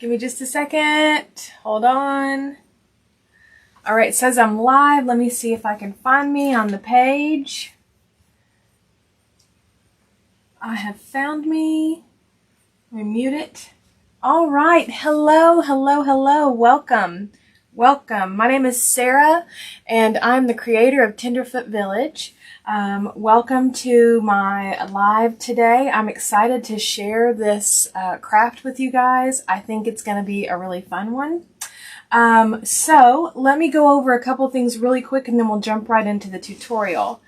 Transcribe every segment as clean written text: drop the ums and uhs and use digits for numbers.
Give me just a second. Hold on. All right, it says I'm live. Let me see if I can find me on the page. I have found me. Let me mute it. All right. Hello, hello, hello. Welcome. Welcome. My name is Sarah, and I'm the creator of Tenderfoot Village. Welcome to my live today. I'm excited to share this craft with you guys. I think it's going to be a really fun one. So let me go over a couple things really quick and then we'll jump right into the tutorial.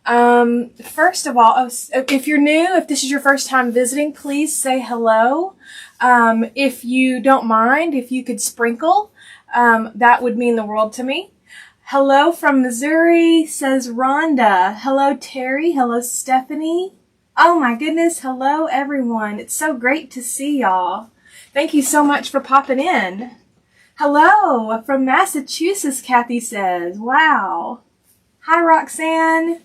First of all, if you're new, if this is your first time visiting, please say hello. If you don't mind, if you could sprinkle, that would mean the world to me. Hello from Missouri, says Rhonda. Hello, Terry. Hello, Stephanie. Oh my goodness. Hello, everyone. It's so great to see y'all. Thank you so much for popping in. Hello from Massachusetts, Kathy says. Wow. Hi, Roxanne.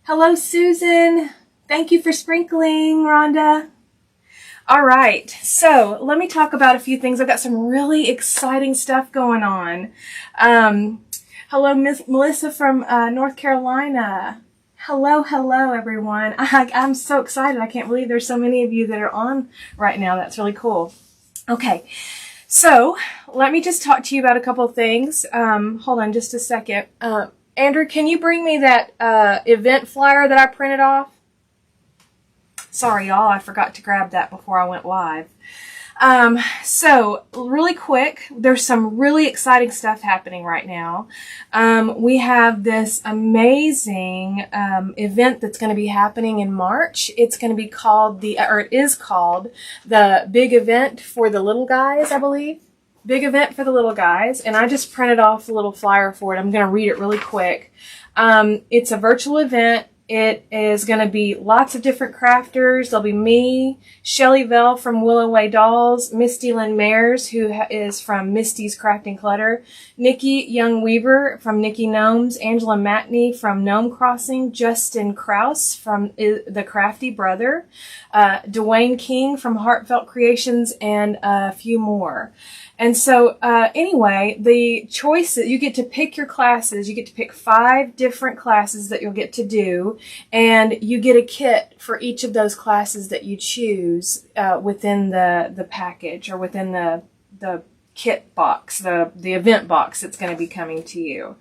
Hello, Susan. Thank you for sprinkling, Rhonda. All right, so let me talk about a few things. I've got some really exciting stuff going on. Hello, Miss Melissa from North Carolina. Hello, hello, everyone. I'm so excited. I can't believe there's so many of you that are on right now. That's really cool. Okay. So let me just talk to you about a couple of things. Hold on just a second. Andrew, can you bring me that event flyer that I printed off? Sorry, y'all. I forgot to grab that before I went live. So really quick, there's some really exciting stuff happening right now. We have this amazing event that's going to be happening in March. It's going to be called it is called the Big Event for the Little Guys, I believe. Big Event for the Little Guys. And I just printed off a little flyer for it. I'm going to read it really quick. It's a virtual event. It is going to be lots of different crafters. There'll be me, Shelly Vell from Willow Way Dolls, Misty Lynn Mayers, who is from Misty's Crafting Clutter, Nikki Young Weaver from Nikki Gnomes, Angela Matney from Gnome Crossing, Justin Krause from The Crafty Brother, Dwayne King from Heartfelt Creations, and a few more. And so, anyway, the choices, you get to pick your classes. You get to pick 5 different classes that you'll get to do, and you get a kit for each of those classes that you choose within the package or within the kit box, the event box that's going to be coming to you.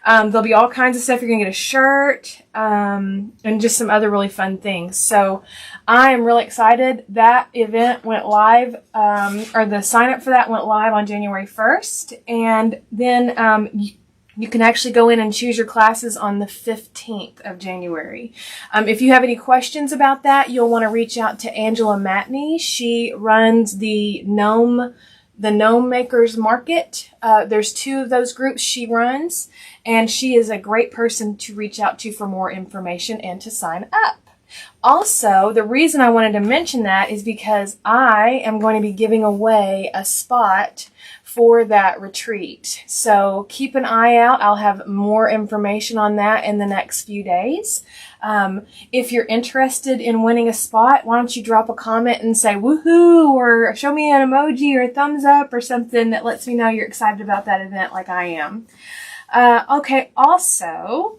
There'll be all kinds of stuff. You're going to get a shirt and just some other really fun things. So I am really excited. That event went live, or the sign up for that went live on January 1st. And then you can actually go in and choose your classes on the 15th of January. If you have any questions about that, you'll want to reach out to Angela Matney. She runs the Gnome Makers Market. There's 2 of those groups she runs, and she is a great person to reach out to for more information and to sign up. Also, the reason I wanted to mention that is because I am going to be giving away a spot for that retreat. So keep an eye out. I'll have more information on that in the next few days. If you're interested in winning a spot, why don't you drop a comment and say woohoo, or show me an emoji or a thumbs up or something that lets me know you're excited about that event like I am. Okay, also,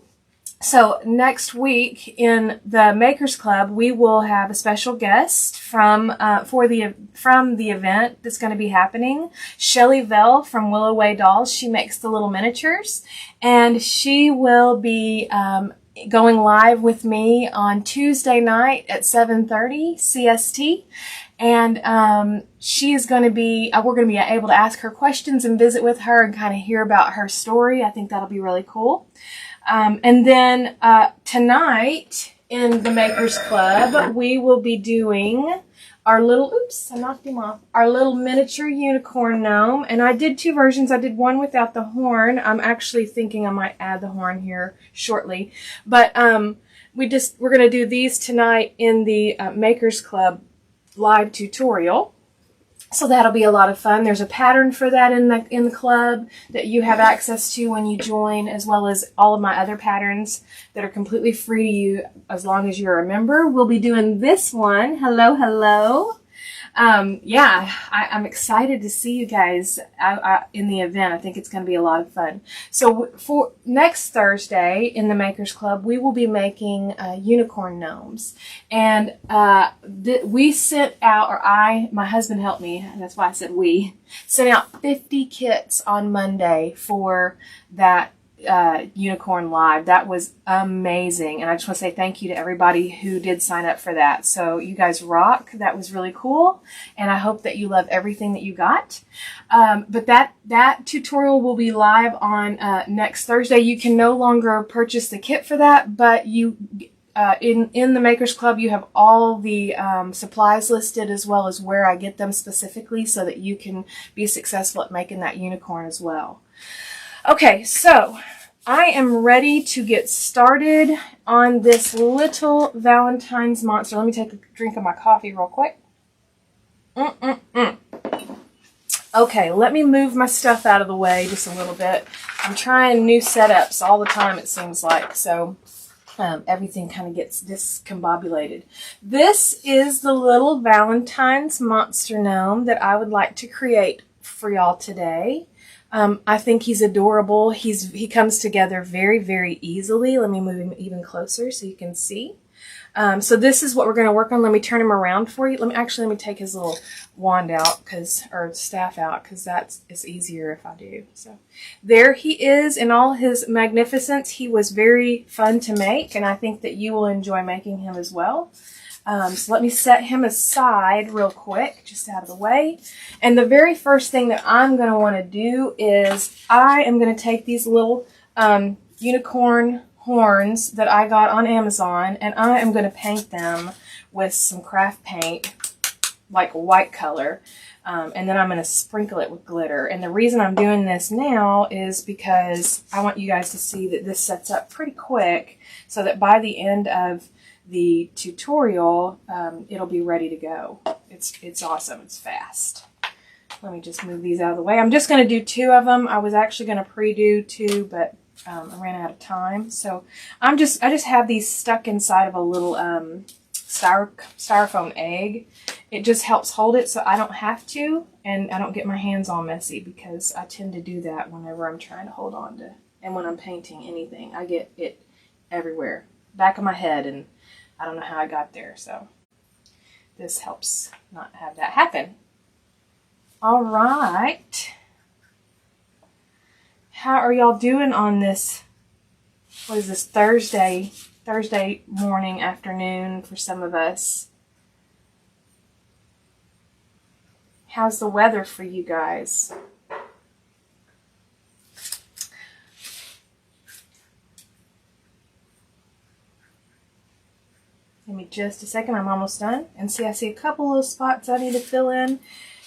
so next week in the Makers Club, we will have a special guest from the event that's going to be happening. Shelly Vell from Willow Way Dolls. She makes the little miniatures, and she will be going live with me on Tuesday night at 7:30 CST. And she is going to be, we're going to be able to ask her questions and visit with her and kind of hear about her story. I think that'll be really cool. And then tonight in the Makers Club, we will be doing our little, oops, I knocked him off, our little miniature unicorn gnome. And I did 2 versions. I did one without the horn. I'm actually thinking I might add the horn here shortly. But we're going to do these tonight in the Makers Club live tutorial. So that'll be a lot of fun. There's a pattern for that in the club that you have access to when you join, as well as all of my other patterns that are completely free to you as long as you're a member. We'll be doing this one. Hello, hello. Yeah, I'm excited to see you guys in the event. I think it's going to be a lot of fun. So for next Thursday in the Makers Club, we will be making unicorn gnomes. And we sent out, or my husband helped me, that's why I said we, sent out 50 kits on Monday for that unicorn live. That was amazing, and I just want to say thank you to everybody who did sign up for that. So you guys rock. That was really cool, and I hope that you love everything that you got. But that tutorial will be live on next Thursday. You can no longer purchase the kit for that, but you in the Makers Club, you have all the supplies listed, as well as where I get them specifically, so that you can be successful at making that unicorn as well. Okay, so I am ready to get started on this little Valentine's monster. Let me take a drink of my coffee real quick. Okay, let me move my stuff out of the way just a little bit. I'm trying new setups all the time, it seems like, so everything kind of gets discombobulated. This is the little Valentine's Monster Gnome that I would like to create for y'all today. I think he's adorable. He comes together very, very easily. Let me move him even closer so you can see. So this is what we're going to work on. Let me turn him around for you. Let me take his little wand out, or staff out, because it's easier if I do. So there he is in all his magnificence. He was very fun to make, and I think that you will enjoy making him as well. So let me set him aside real quick, just out of the way. And the very first thing that I'm going to want to do is I am going to take these little unicorn horns that I got on Amazon, and I am going to paint them with some craft paint, like white color. And then I'm going to sprinkle it with glitter. And the reason I'm doing this now is because I want you guys to see that this sets up pretty quick, so that by the end of the tutorial, it'll be ready to go. It's awesome. It's fast. Let me just move these out of the way. I'm just going to do 2 of them. I was actually going to pre-do 2, but I ran out of time. So I just have these stuck inside of a little styrofoam egg. It just helps hold it so I don't have to, and I don't get my hands all messy, because I tend to do that whenever I'm trying to hold on to, and when I'm painting anything, I get it everywhere, back of my head, and I don't know how I got there, so this helps not have that happen. All right. How are y'all doing on this, what is this, Thursday morning, afternoon for some of us? How's the weather for you guys? Give me just a second. I'm almost done. And see, I see a couple of spots I need to fill in.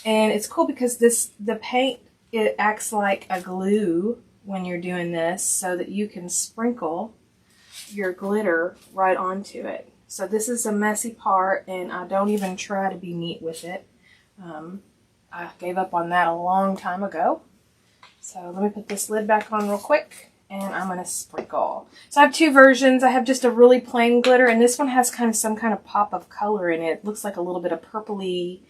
And it's cool because the paint, it acts like a glue when you're doing this, so that you can sprinkle your glitter right onto it. So this is a messy part, and I don't even try to be neat with it. I gave up on that a long time ago. So let me put this lid back on real quick, and I'm going to sprinkle. So I have 2 versions. I have just a really plain glitter, and this one has some kind of pop of color in it. It looks like a little bit of purpley.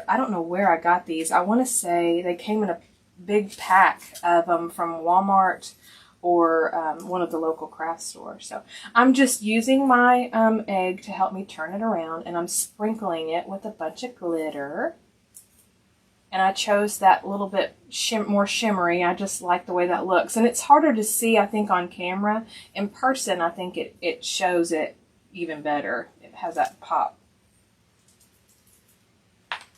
I don't know where I got these. I want to say they came in a big pack of them from Walmart or one of the local craft stores. So I'm just using my egg to help me turn it around, and I'm sprinkling it with a bunch of glitter. And I chose that little bit more shimmery. I just like the way that looks. And it's harder to see, I think, on camera. In person, I think it shows it even better. It has that pop.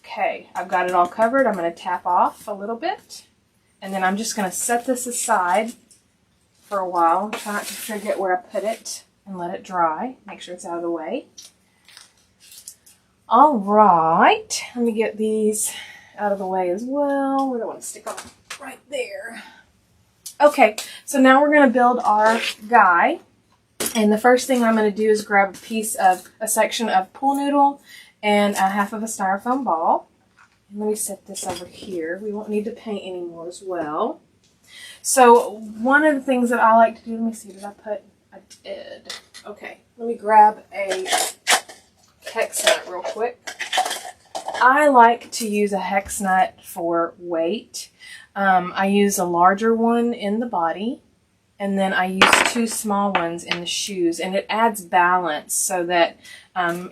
Okay, I've got it all covered. I'm going to tap off a little bit. And then I'm just going to set this aside for a while. Try not to forget where I put it, and let it dry. Make sure it's out of the way. All right, let me get these out of the way as well. We don't want to stick them right there. Okay, so now we're going to build our guy. And the first thing I'm going to do is grab a section of pool noodle and a half of a styrofoam ball. And let me set this over here. We won't need to paint anymore as well. So one of the things that I like to do, let me see, I did. Okay, let me grab a hex nut real quick. I like to use a hex nut for weight. I use a larger one in the body, and then I use 2 small ones in the shoes, and it adds balance so that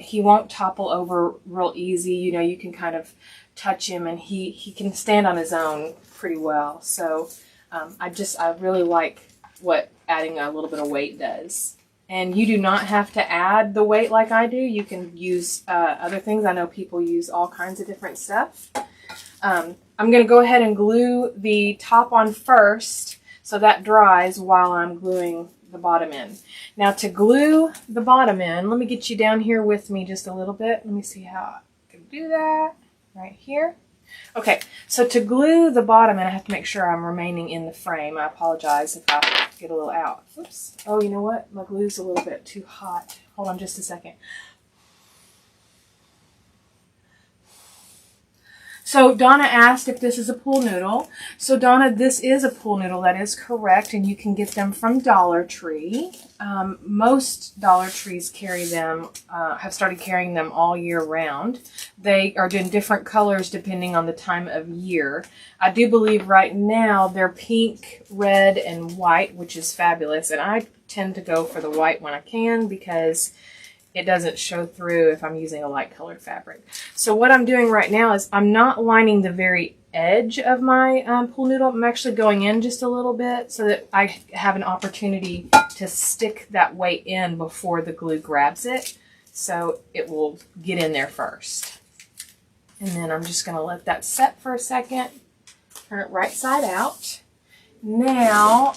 he won't topple over real easy. You know, you can kind of touch him, and he can stand on his own pretty well. So I really like what adding a little bit of weight does. And you do not have to add the weight like I do. You can use other things. I know people use all kinds of different stuff. I'm going to go ahead and glue the top on first so that dries while I'm gluing the bottom in. Now to glue the bottom in, let me get you down here with me just a little bit. Let me see how I can do that right here. Okay, so to glue the bottom in, I have to make sure I'm remaining in the frame. I apologize if I get a little out. Oops. Oh, you know what? My glue's a little bit too hot. Hold on just a second. So Donna asked if this is a pool noodle. So Donna, this is a pool noodle. That is correct, and you can get them from Dollar Tree. Most Dollar Trees carry them, have started carrying them all year round. They are in different colors depending on the time of year. I do believe right now they're pink, red, and white, which is fabulous. And I tend to go for the white when I can because it doesn't show through if I'm using a light colored fabric. So what I'm doing right now is I'm not lining the very edge of my pool noodle. I'm actually going in just a little bit so that I have an opportunity to stick that weight in before the glue grabs it. So it will get in there first. And then I'm just going to let that set for a second. Turn it right side out. Now,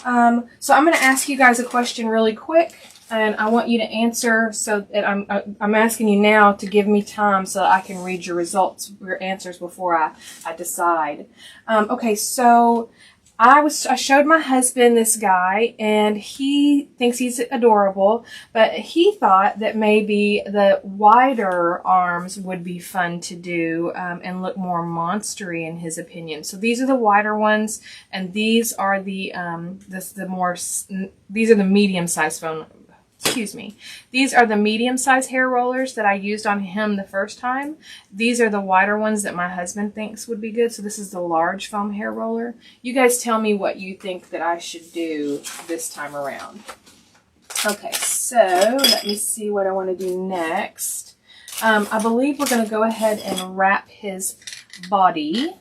so I'm going to ask you guys a question really quick. And I want you to answer, so that I'm asking you now to give me time so that I can read your results, your answers before I decide. Okay, so I showed my husband this guy, and he thinks he's adorable, but he thought that maybe the wider arms would be fun to do and look more monstery in his opinion. So these are the wider ones, and these are the medium-sized foam. Excuse me. These are the medium-sized hair rollers that I used on him the first time. These are the wider ones that my husband thinks would be good. So this is the large foam hair roller. You guys tell me what you think that I should do this time around. Okay, so let me see what I want to do next. I believe we're going to go ahead and wrap his body.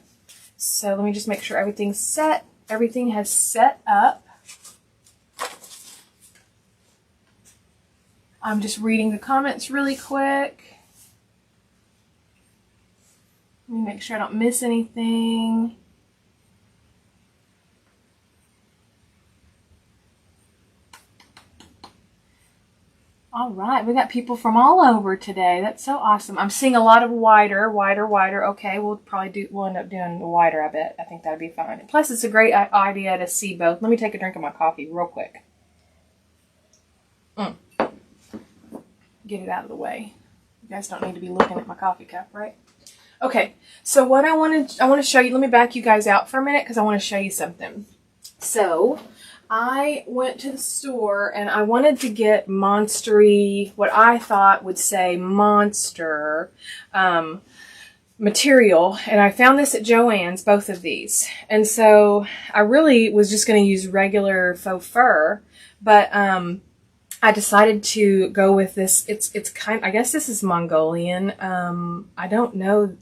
So let me just make sure everything's set. Everything has set up. I'm just reading the comments really quick. Let me make sure I don't miss anything. All right, we got people from all over today. That's so awesome. I'm seeing a lot of wider. Okay, we'll end up doing the wider, I bet. I think that'd be fine. Plus, it's a great idea to see both. Let me take a drink of my coffee real quick. Get it out of the way. You guys don't need to be looking at my coffee cup, right? Okay, so what I want to show you, let me back you guys out for a minute because I want to show you something. So I went to the store and I wanted to get monstery, what I thought would say monster material, and I found this at Joanns, both of these. And so I really was just going to use regular faux fur, but I decided to go with this. It's I guess this is Mongolian. I don't know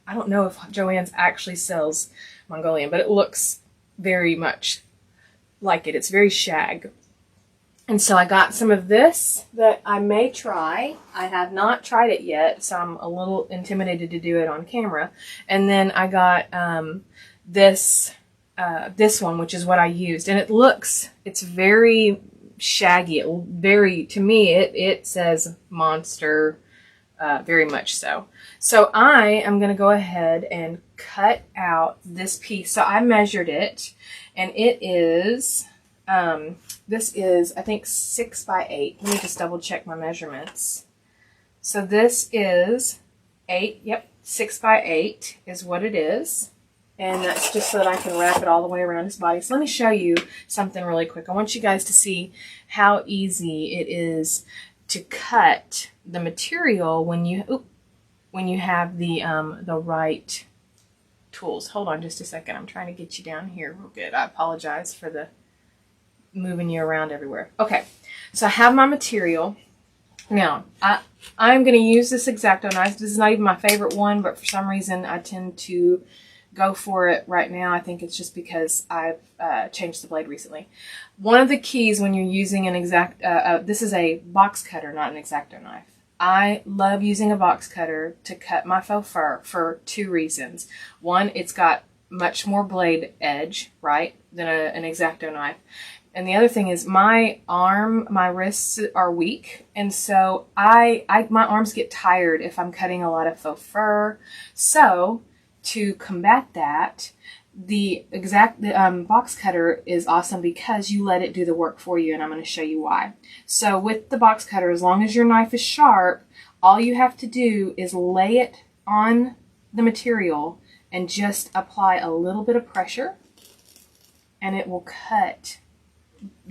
if Joanns actually sells Mongolian, but it looks very much like it. It's very shag. And so I got some of this that I may try. I have not tried it yet, so I'm a little intimidated to do it on camera. And then I got this one, which is what I used. And it's very shaggy. To me, it says monster, very much so. So I am going to go ahead and cut out this piece. So I measured it, and it is, this is, I think, 6 by 8. Let me just double check my measurements. So this is 6 by 8 is what it is. And that's just so that I can wrap it all the way around his body. So let me show you something really quick. I want you guys to see how easy it is to cut the material when you, when you have the right tools. Hold on just a second. I'm trying to get you down here real good. I apologize for the moving you around everywhere. Okay, so I have my material. Now, I'm going to use this X-Acto knife. This is not even my favorite one, but for some reason I tend to go for it right now. I think it's just because I've changed the blade recently. One of the keys when you're using an this is a box cutter, not an X-Acto knife. I love using a box cutter to cut my faux fur for two reasons. One, it's got much more blade edge, right, than an X-Acto knife. And the other thing is my wrists are weak. And so my arms get tired if I'm cutting a lot of faux fur. So to combat that, the box cutter is awesome because you let it do the work for you. And I'm going to show you why. So with the box cutter, as long as your knife is sharp, all you have to do is lay it on the material and just apply a little bit of pressure, and it will cut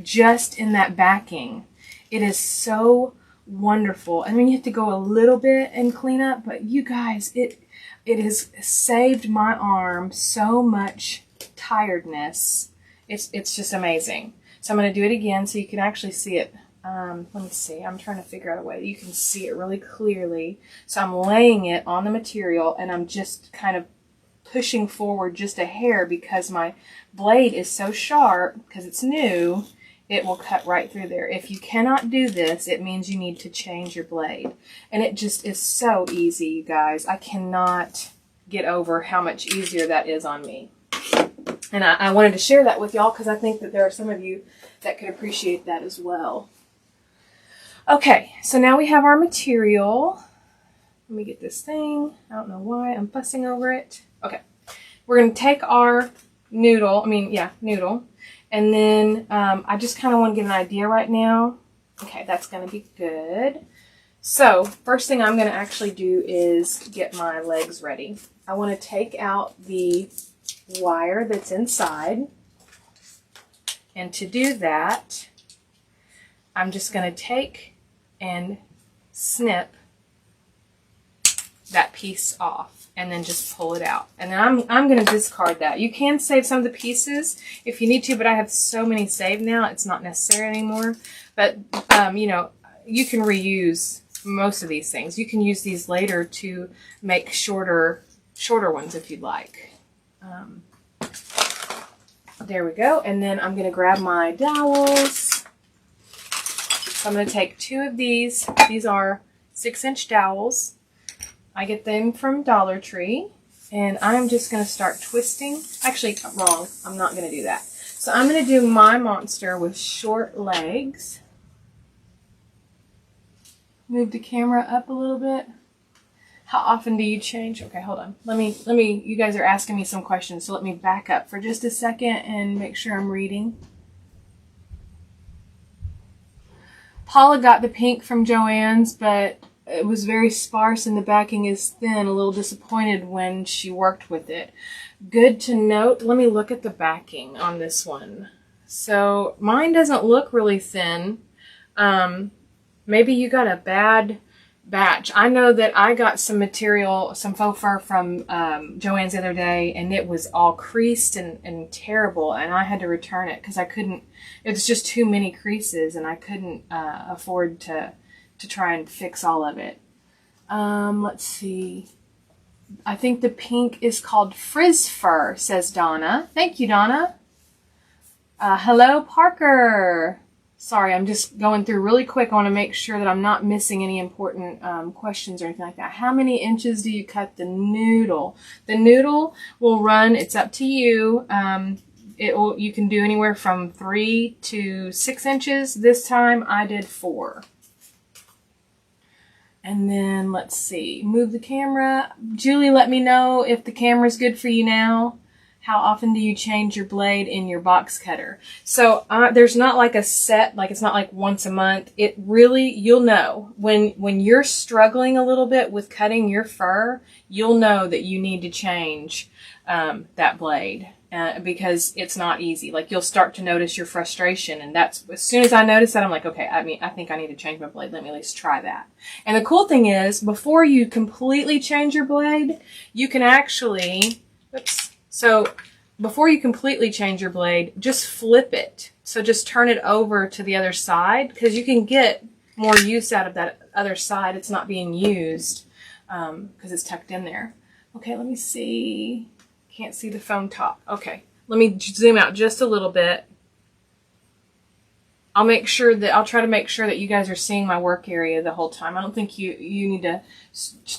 just in that backing. It is so wonderful. I mean, you have to go a little bit and clean up, but you guys, it has saved my arm so much tiredness. It's just amazing. So I'm going to do it again so you can actually see it. Let me see. I'm trying to figure out a way that you can see it really clearly. So I'm laying it on the material, and I'm just kind of pushing forward just a hair because my blade is so sharp, because it's new, it will cut right through there. If you cannot do this, it means you need to change your blade. And it just is so easy, you guys. I cannot get over how much easier that is on me. And I wanted to share that with y'all because I think that there are some of you that could appreciate that as well. Okay, so now we have our material. Let me get this thing. I don't know why I'm fussing over it. Okay, we're going to take our noodle, and then I just kind of want to get an idea right now. Okay, that's going to be good. So first thing I'm going to actually do is get my legs ready. I want to take out the wire that's inside, and to do that, I'm just going to take and snip that piece off and then just pull it out. And then I'm going to discard that. You can save some of the pieces if you need to, but I have so many saved now, it's not necessary anymore. But, you know, you can reuse most of these things. You can use these later to make shorter ones if you'd like. There we go. And then I'm going to grab my dowels. So I'm going to take two of these. These are 6-inch dowels. I get them from Dollar Tree, and I'm just going to start twisting. Actually, wrong. I'm not going to do that. So I'm going to do my monster with short legs. Move the camera up a little bit. How often do you change? Okay, hold on. Let me, you guys are asking me some questions, so let me back up for just a second and make sure I'm reading. Paula got the pink from Joanns, but it was very sparse and the backing is thin. A little disappointed when she worked with it. Good to note. Let me look at the backing on this one. So mine doesn't look really thin. Maybe you got a bad batch. I know that I got some material, some faux fur from Joann's the other day, and it was all creased and terrible, and I had to return it because I couldn't, it was just too many creases, and I couldn't afford to try and fix all of it. Let's see. I think the pink is called frizz fur, says Donna. Thank you, Donna. Hello, Parker. Sorry, I'm just going through really quick. I want to make sure that I'm not missing any important questions or anything like that. How many inches do you cut the noodle? The noodle will run, it's up to you. You can do anywhere from 3 to 6 inches. This time I did 4. And then let's see, move the camera. Julie, let me know if the camera's good for you now. How often do you change your blade in your box cutter? So there's not like a set, like it's not like once a month. It really, you'll know when you're struggling a little bit with cutting your fur, you'll know that you need to change that blade. because it's not easy. Like, you'll start to notice your frustration, and that's, as soon as I notice that, I'm like, okay, I think I need to change my blade. Let me at least try that. And the cool thing is, before you completely change your blade, you can actually, before you completely change your blade, just flip it. So just turn it over to the other side, because you can get more use out of that other side. It's not being used because it's tucked in there. Okay, let me see. Can't see the foam top. Okay, let me zoom out just a little bit. I'll try to make sure that you guys are seeing my work area the whole time. I don't think you need to,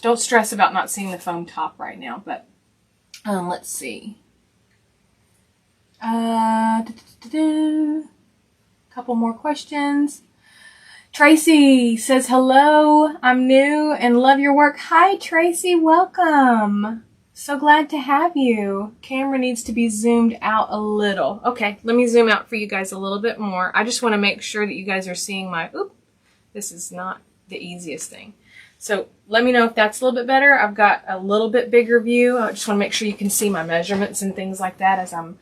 don't stress about not seeing the foam top right now, but let's see. Couple more questions. Tracy says, hello, I'm new and love your work. Hi, Tracy, welcome. So glad to have you. Camera needs to be zoomed out a little. Okay, let me zoom out for you guys a little bit more. I just want to make sure that you guys are seeing my, this is not the easiest thing. So let me know if that's a little bit better. I've got a little bit bigger view. I just want to make sure you can see my measurements and things like that as I'm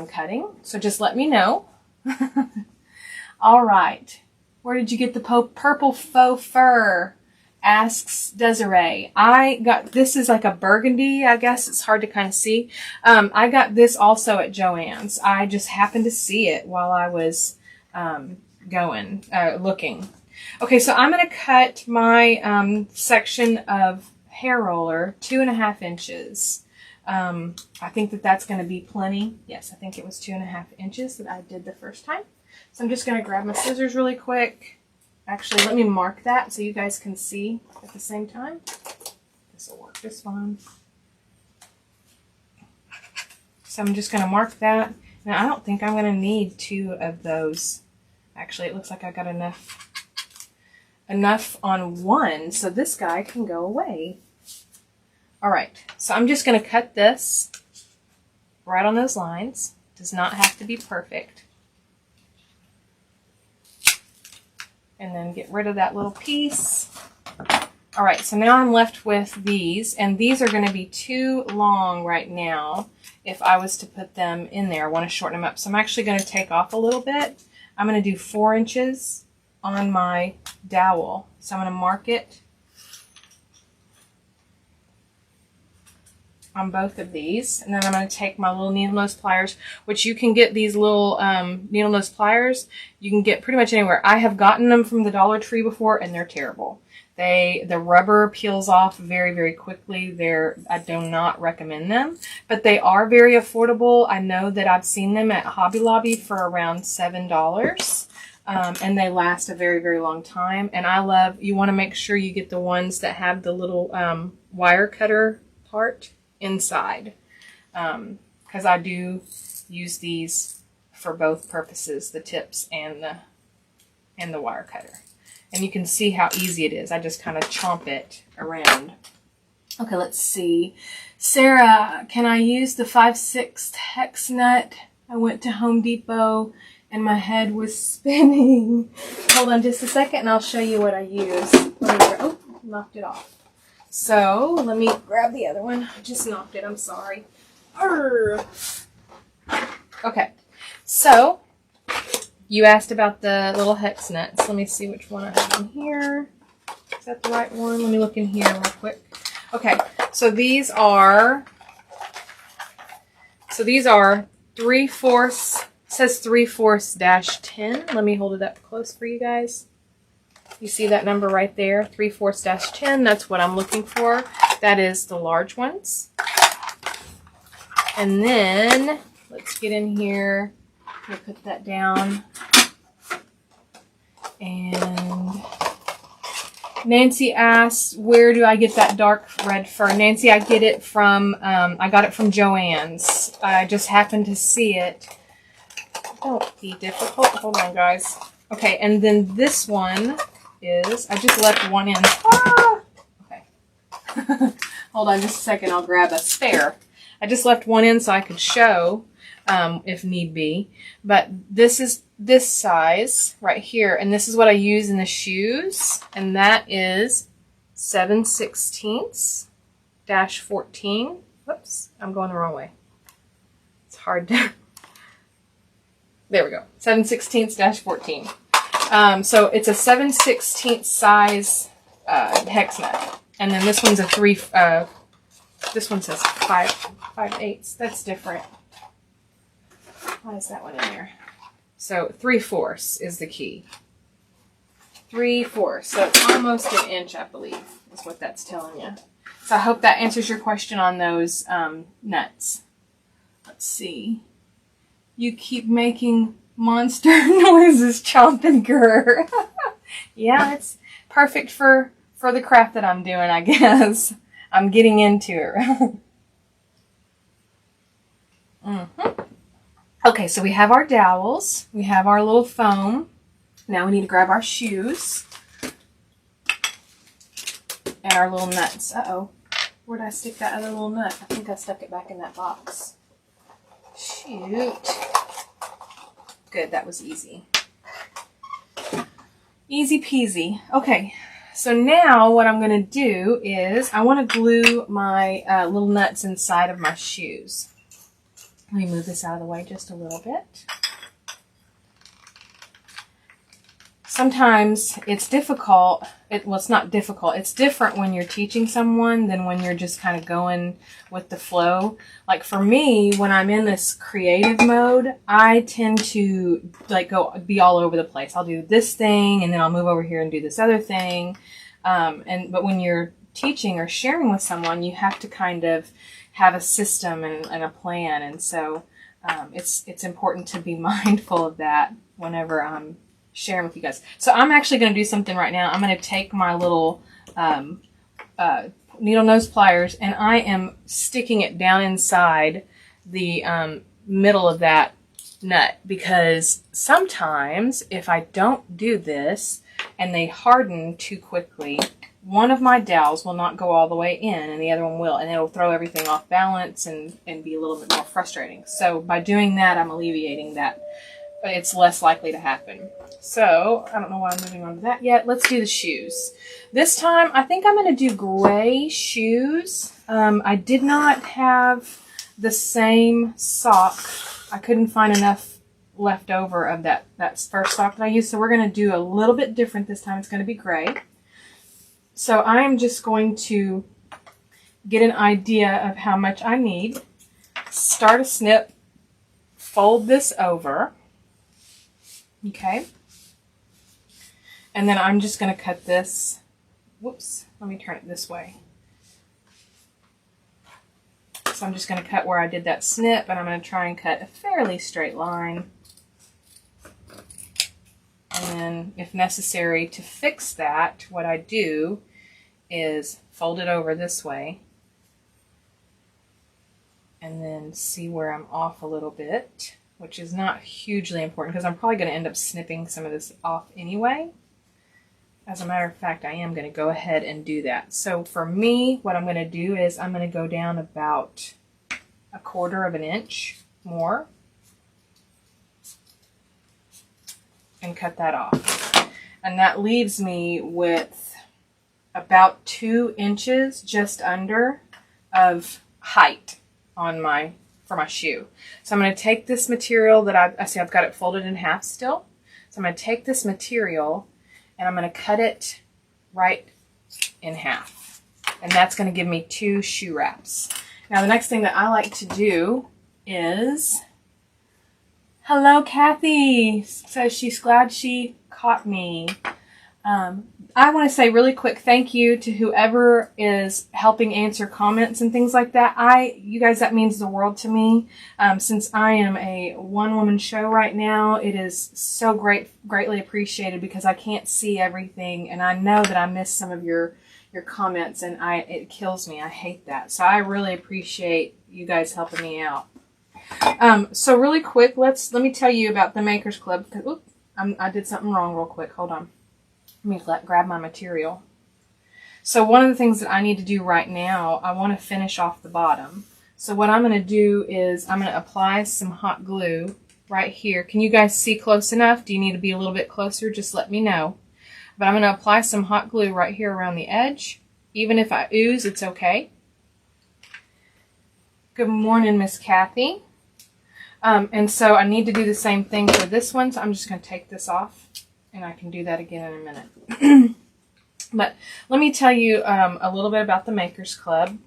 cutting. So just let me know. All right. Where did you get the purple faux fur? Asks Desiree. This is like a burgundy, I guess. It's hard to kind of see. I got this also at Joann's. I just happened to see it while I was looking. Okay, so I'm going to cut my section of hair roller 2.5 inches. I think that's going to be plenty. Yes, I think it was 2.5 inches that I did the first time. So I'm just going to grab my scissors really quick. Actually, let me mark that so you guys can see at the same time. This will work just fine. So I'm just going to mark that. Now, I don't think I'm going to need 2 of those. Actually, it looks like I got enough on 1, so this guy can go away. All right, so I'm just going to cut this right on those lines. Does not have to be perfect. And then get rid of that little piece. All right, so now I'm left with these, and these are going to be too long right now if I was to put them in there. I want to shorten them up. So I'm actually going to take off a little bit. I'm going to do 4 inches on my dowel. So I'm going to mark it on both of these, and then I'm going to take my little needle nose pliers, which you can get these little needle nose pliers. You can get pretty much anywhere. I have gotten them from the Dollar Tree before, and they're terrible. The rubber peels off very, very quickly. I do not recommend them, but they are very affordable. I know that I've seen them at Hobby Lobby for around $7. And they last a very, very long time. And you want to make sure you get the ones that have the little wire cutter part inside, because I do use these for both purposes, the tips and the wire cutter. And you can see how easy it is. I just kind of chomp it around. Okay, let's see. Sarah, can I use the 5/6 hex nut? I went to Home Depot and my head was spinning. Hold on just a second and I'll show you what I use. Knocked it off. So let me grab the other one. I just knocked it. I'm sorry. Okay. So you asked about the little hex nuts. Let me see which one I have in here. Is that the right one? Let me look in here real quick. Okay. So these are 3/4. Says 3/4-10. Let me hold it up close for you guys. You see that number right there, 3/4-10. That's what I'm looking for. That is the large ones. And then let's get in here. We'll put that down. And Nancy asks, where do I get that dark red fur? Nancy, I get it from, I got it from Joann's. I just happened to see it. Don't be difficult. Hold on, guys. Okay, and then this one is, I just left one in. Ah! Okay. Hold on just a second. I'll grab a spare. I just left one in so I could show if need be. But this is this size right here, and this is what I use in the shoes, and that is 7/16-14. Whoops, I'm going the wrong way. It's hard to, there we go, 7/16-14. So it's a 7/16 size hex nut. And then this one's a this one says 5/8. That's different. Why is that one in there? So 3/4 is the key. 3/4. So it's almost an inch, I believe, is what that's telling you. So I hope that answers your question on those nuts. Let's see. You keep making monster noises, chomp and grr. Yeah, it's perfect for the craft that I'm doing, I guess. I'm getting into it. Okay, so we have our dowels. We have our little foam. Now we need to grab our shoes. And our little nuts. Uh-oh. Where did I stick that other little nut? I think I stuck it back in that box. Shoot. Good, that was easy. Easy peasy. Okay, so now what I'm going to do is I want to glue my little nuts inside of my shoes. Let me move this out of the way just a little bit. Sometimes it's difficult. Well, it's not difficult. It's different when you're teaching someone than when you're just kind of going with the flow. Like for me, when I'm in this creative mode, I tend to like be all over the place. I'll do this thing and then I'll move over here and do this other thing. But when you're teaching or sharing with someone, you have to kind of have a system and a plan. And so it's important to be mindful of that whenever I'm sharing with you guys. So I'm actually going to do something right now. I'm going to take my little needle nose pliers and I am sticking it down inside the middle of that nut, because sometimes if I don't do this and they harden too quickly, one of my dowels will not go all the way in and the other one will, and it'll throw everything off balance and be a little bit more frustrating. So by doing that, I'm alleviating that. But it's less likely to happen. So I don't know why I'm moving on to that yet. Let's do the shoes. This time, I think I'm going to do gray shoes. I did not have the same sock. I couldn't find enough left over of that first sock that I used. So we're going to do a little bit different this time. It's going to be gray. So I'm just going to get an idea of how much I need. Start a snip. Fold this over. Okay. And then I'm just going to cut this. Whoops. Let me turn it this way. So I'm just going to cut where I did that snip, and I'm going to try and cut a fairly straight line. And then, if necessary, to fix that, what I do is fold it over this way. And then see where I'm off a little bit, which is not hugely important because I'm probably going to end up snipping some of this off anyway. As a matter of fact, I am going to go ahead and do that. So for me, what I'm going to do is I'm going to go down about 1/4 of an inch more and cut that off. And that leaves me with about 2 inches just under of height on for my shoe. So I'm going to take this material that I see I've got it folded in half still. So I'm going to take this material and I'm going to cut it right in half. And that's going to give me 2 shoe wraps. Now the next thing that I like to do is, hello Kathy, says she's glad she caught me. I want to say really quick thank you to whoever is helping answer comments and things like that. You guys, that means the world to me. Since I am a one-woman show right now, it is so greatly appreciated because I can't see everything, and I know that I miss some of your comments, and it kills me. I hate that. So I really appreciate you guys helping me out. So really quick, let me tell you about the Makers Club. Oops, I did something wrong real quick. Hold on. Let me grab my material. So one of the things that I need to do right now, I want to finish off the bottom. So what I'm going to do is I'm going to apply some hot glue right here. Can you guys see close enough? Do you need to be a little bit closer? Just let me know. But I'm going to apply some hot glue right here around the edge. Even if I ooze, it's okay. Good morning, Miss Kathy. And so I need to do the same thing for this one. So I'm just going to take this off, and I can do that again in a minute. But let me tell you a little bit about the Makers Club.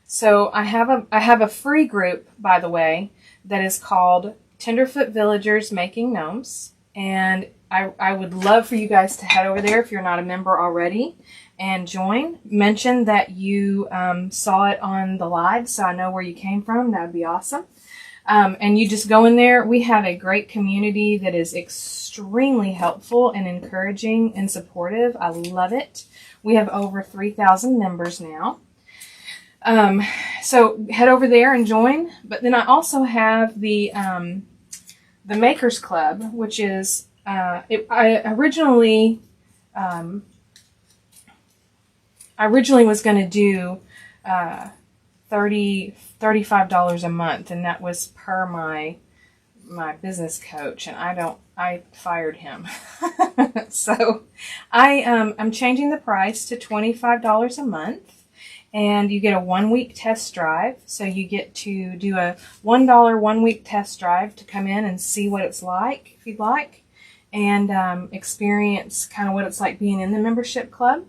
So I have a free group, by the way, that is called Tenderfoot Villagers Making Gnomes. And I would love for you guys to head over there if you're not a member already and join. Mention that you saw it on the live so I know where you came from. That would be awesome. And you just go in there. We have a great community that is extremely helpful and encouraging and supportive. I love it. We have over 3,000 members now. So head over there and join. But then I also have the Makers Club, which is I originally was going to do $35 a month, and that was per my business coach, and I fired him. So I'm changing the price to $25 a month. And you get a 1-week test drive. So you get to do a $1 1-week test drive to come in and see what it's like, if you'd like, and experience kind of what it's like being in the membership club.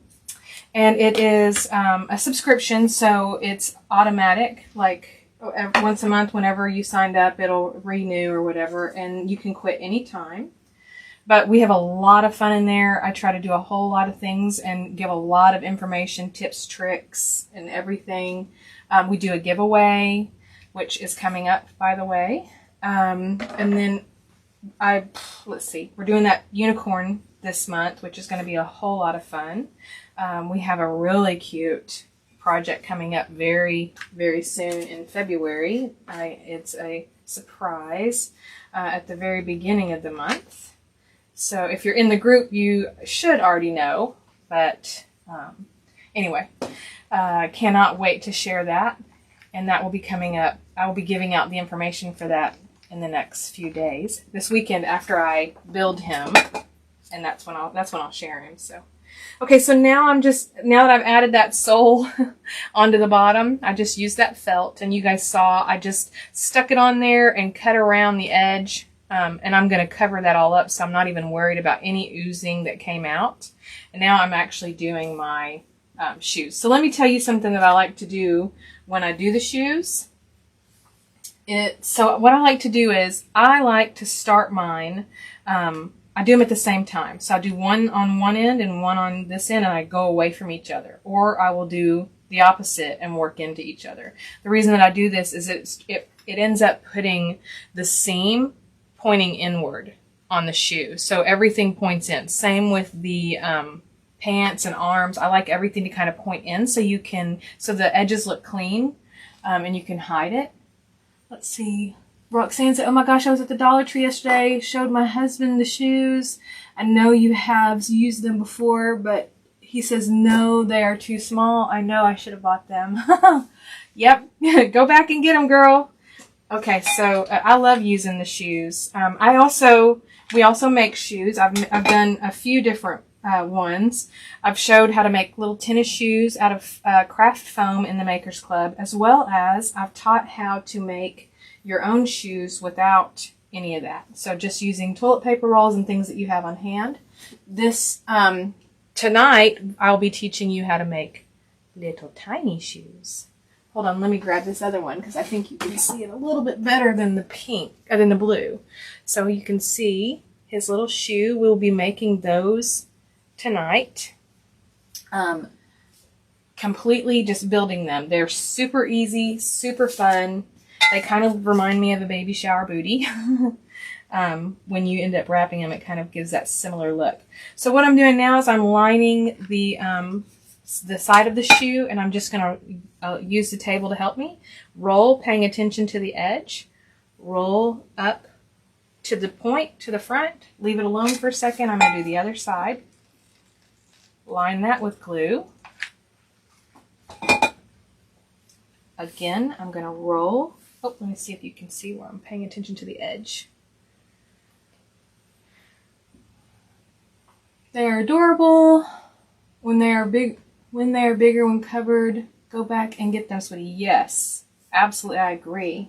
And it is a subscription, so it's automatic, like once a month, whenever you signed up, it'll renew or whatever, and you can quit anytime. But we have a lot of fun in there. I try to do a whole lot of things and give a lot of information, tips, tricks, and everything. We do a giveaway, which is coming up, by the way. And then let's see, we're doing that unicorn this month, which is going to be a whole lot of fun. We have a really cute project coming up very, very soon in February. It's a surprise at the very beginning of the month. So if you're in the group, you should already know. But anyway, cannot wait to share that. And that will be coming up. I will be giving out the information for that in the next few days. This weekend after I build him. And that's when I'll share him. So okay, so now that I've added that sole onto the bottom, I just used that felt, and you guys saw I just stuck it on there and cut around the edge. And I'm going to cover that all up, so I'm not even worried about any oozing that came out. And now I'm actually doing my shoes. So let me tell you something that I like to do when I do the shoes. So what I like to do is I like to start mine. I do them at the same time. So I do one on one end and one on this end, and I go away from each other. Or I will do the opposite and work into each other. The reason that I do this is it ends up putting the seam pointing inward on the shoe. So everything points in. Same with the pants and arms. I like everything to kind of point in so the edges look clean and you can hide it. Let's see. Roxanne said, oh my gosh, I was at the Dollar Tree yesterday, showed my husband the shoes. I know you have used them before, but he says, no, they are too small. I know I should have bought them. Yep. Go back and get them, girl. Okay, so I love using the shoes. We also make shoes. I've done a few different ones. I've showed how to make little tennis shoes out of craft foam in the Makers Club, as well as I've taught how to make your own shoes without any of that. So just using toilet paper rolls and things that you have on hand. This tonight I'll be teaching you how to make little tiny shoes. Hold on, let me grab this other one because I think you can see it a little bit better than the pink, than the blue. So you can see his little shoe. We'll be making those tonight. Completely just building them. They're super easy, super fun. They kind of remind me of a baby shower booty. When you end up wrapping them, it kind of gives that similar look. So what I'm doing now is I'm lining the side of the shoe, and I'm just going to use the table to help me. Roll, paying attention to the edge. Roll up to the point, to the front. Leave it alone for a second. I'm going to do the other side. Line that with glue. Again, I'm going to roll. Oh, let me see if you can see where I'm paying attention to the edge. They are adorable. When they are bigger, when covered, go back and get them, sweetie. Yes, absolutely, I agree.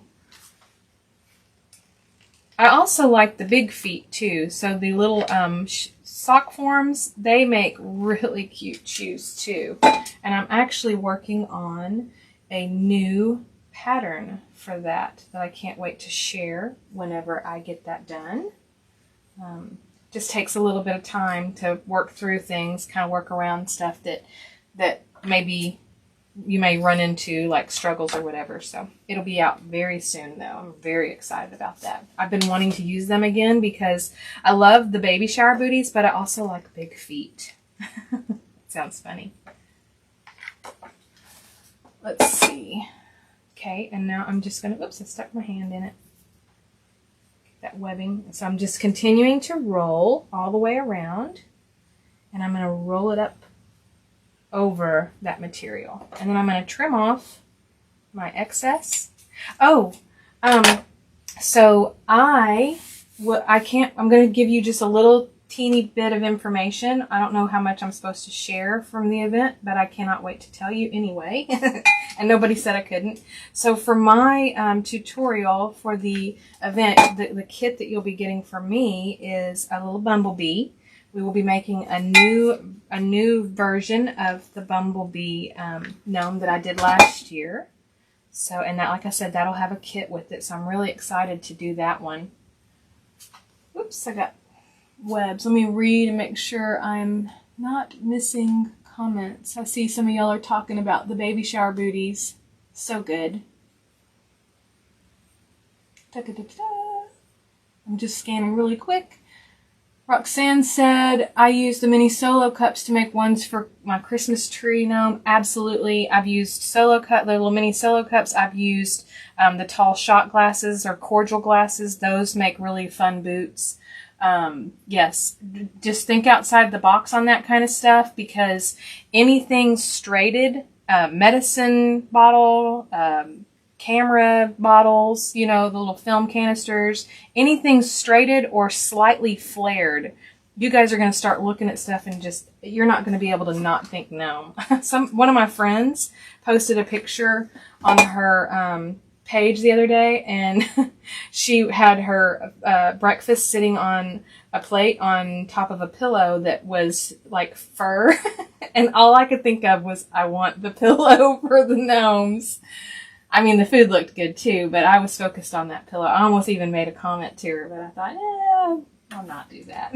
I also like the big feet too. So the little sock forms, they make really cute shoes too. And I'm actually working on a new pattern for that I can't wait to share whenever I get that done. Just takes a little bit of time to work through things, kind of work around stuff that maybe you may run into, like struggles or whatever. So it'll be out very soon, though. I'm very excited about that. I've been wanting to use them again because I love the baby shower booties, but I also like big feet. Sounds funny. Let's see. Okay, and now I'm just going to, oops, I stuck my hand in it. Get that webbing. So I'm just continuing to roll all the way around, and I'm going to roll it up over that material. And then I'm going to trim off my excess. Oh, so I'm going to give you just a little teeny bit of information. I don't know how much I'm supposed to share from the event, but I cannot wait to tell you anyway. And nobody said I couldn't. So for my tutorial for the event, the kit that you'll be getting from me is a little bumblebee. We will be making a new version of the bumblebee gnome that I did last year. So, and that, like I said, that'll have a kit with it. So I'm really excited to do that one. Oops, I got webs. Let me read and make sure I'm not missing comments. I see some of y'all are talking about the baby shower booties. So good. Da-da-da-da. I'm just scanning really quick. Roxanne said, I used the mini solo cups to make ones for my Christmas tree gnome. Absolutely. I've used the little mini solo cups. I've used the tall shot glasses or cordial glasses. Those make really fun boots. Yes, just think outside the box on that kind of stuff, because anything straighted, medicine bottle, camera bottles, you know, the little film canisters, anything straighted or slightly flared, you guys are going to start looking at stuff and just, you're not going to be able to not think gnome. One of my friends posted a picture on her page the other day, and she had her breakfast sitting on a plate on top of a pillow that was like fur. And all I could think of was, I want the pillow for the gnomes. I mean, the food looked good too, but I was focused on that pillow. I almost even made a comment to her, but I thought, I'll not do that.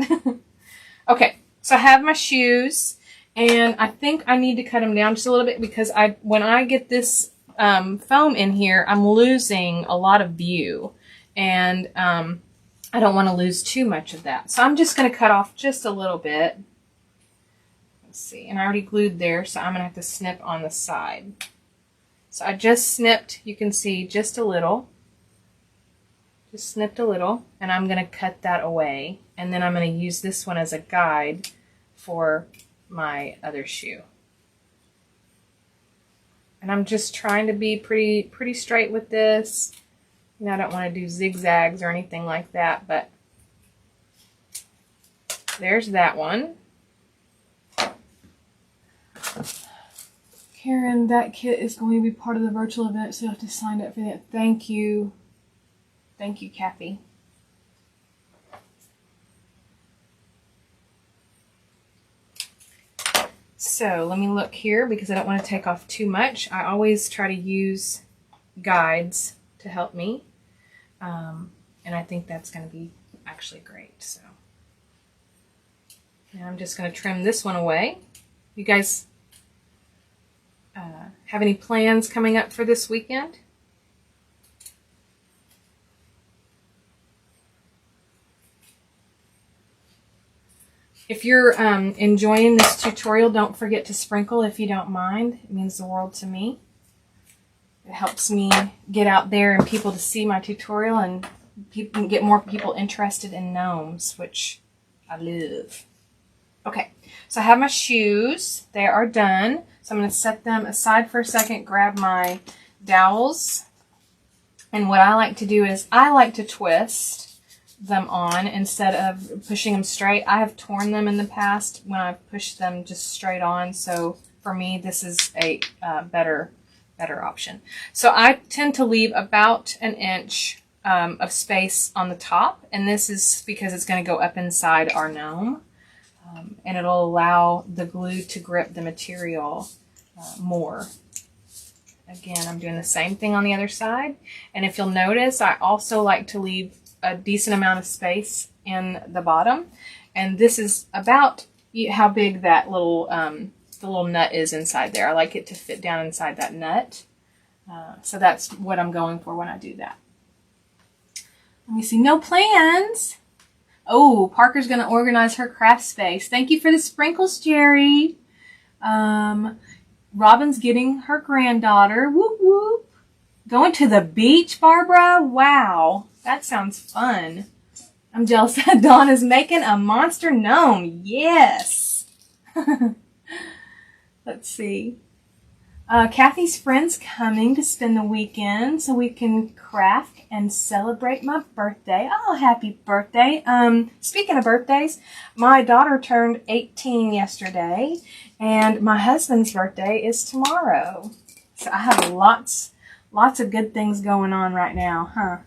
Okay, so I have my shoes, and I think I need to cut them down just a little bit, because when I get this foam in here, I'm losing a lot of view, and I don't want to lose too much of that. So I'm just going to cut off just a little bit. Let's see, and I already glued there, so I'm going to have to snip on the side. So I just snipped, you can see, just a little. Just snipped a little, and I'm going to cut that away. And then I'm going to use this one as a guide for my other shoe. And I'm just trying to be pretty straight with this. You know, I don't want to do zigzags or anything like that, but there's that one. Karen, that kit is going to be part of the virtual event, so you have to sign up for that. Thank you. Thank you, Kathy. So let me look here, because I don't want to take off too much. I always try to use guides to help me. And I think that's going to be actually great. So now I'm just going to trim this one away. You guys have any plans coming up for this weekend? If you're enjoying this tutorial, don't forget to sprinkle if you don't mind. It means the world to me. It helps me get out there and people to see my tutorial, and get more people interested in gnomes, which I love. Okay, so I have my shoes. They are done. So I'm going to set them aside for a second, grab my dowels. And what I like to do is I like to twist them on instead of pushing them straight. I have torn them in the past when I've pushed them just straight on. So for me, this is a better option. So I tend to leave about an inch of space on the top, and this is because it's going to go up inside our gnome, and it'll allow the glue to grip the material more. Again, I'm doing the same thing on the other side, and if you'll notice, I also like to leave a decent amount of space in the bottom, and this is about how big that little the little nut is inside there. I like it to fit down inside that nut, so that's what I'm going for when I do that. Let me see. No plans. Oh, Parker's going to organize her craft space. Thank you for the sprinkles, Jerry. Robin's getting her granddaughter. Whoop, whoop. Going to the beach, Barbara? Wow. That sounds fun. I'm jealous that Dawn is making a monster gnome. Yes. Let's see. Kathy's friend's coming to spend the weekend so we can craft and celebrate my birthday. Oh, happy birthday. Speaking of birthdays, my daughter turned 18 yesterday, and my husband's birthday is tomorrow. So I have lots of good things going on right now, huh?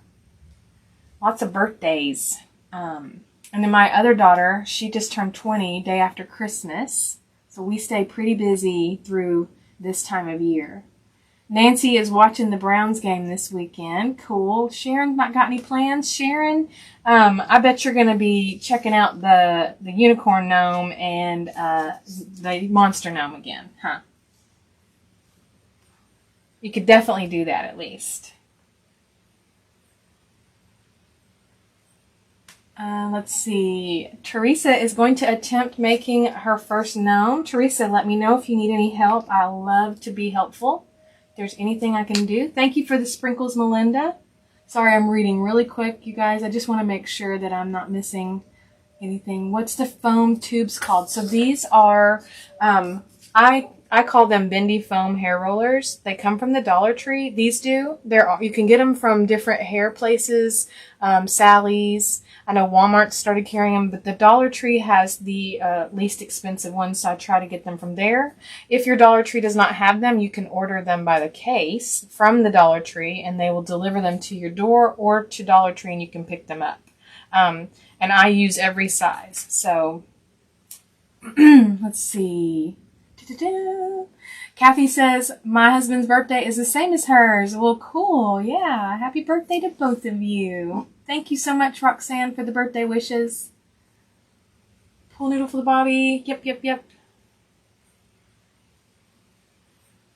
Lots of birthdays. And then my other daughter, she just turned 20 day after Christmas. So we stay pretty busy through this time of year. Nancy is watching the Browns game this weekend. Cool. Sharon, not got any plans? Sharon, I bet you're going to be checking out the unicorn gnome and the monster gnome again, huh? You could definitely do that at least. Let's see. Teresa is going to attempt making her first gnome. Teresa, let me know if you need any help. I love to be helpful. If there's anything I can do. Thank you for the sprinkles, Melinda. Sorry, I'm reading really quick, you guys. I just want to make sure that I'm not missing anything. What's the foam tubes called? So these are, I call them bendy foam hair rollers. They come from the Dollar Tree. These do. You can get them from different hair places, Sally's. I know Walmart started carrying them, but the Dollar Tree has the least expensive ones, so I try to get them from there. If your Dollar Tree does not have them, you can order them by the case from the Dollar Tree, and they will deliver them to your door or to Dollar Tree, and you can pick them up. And I use every size. So let's see. Kathy says, my husband's birthday is the same as hers. Well, cool. Yeah. Happy birthday to both of you. Thank you so much, Roxanne, for the birthday wishes. Pull noodle for the body. Yep.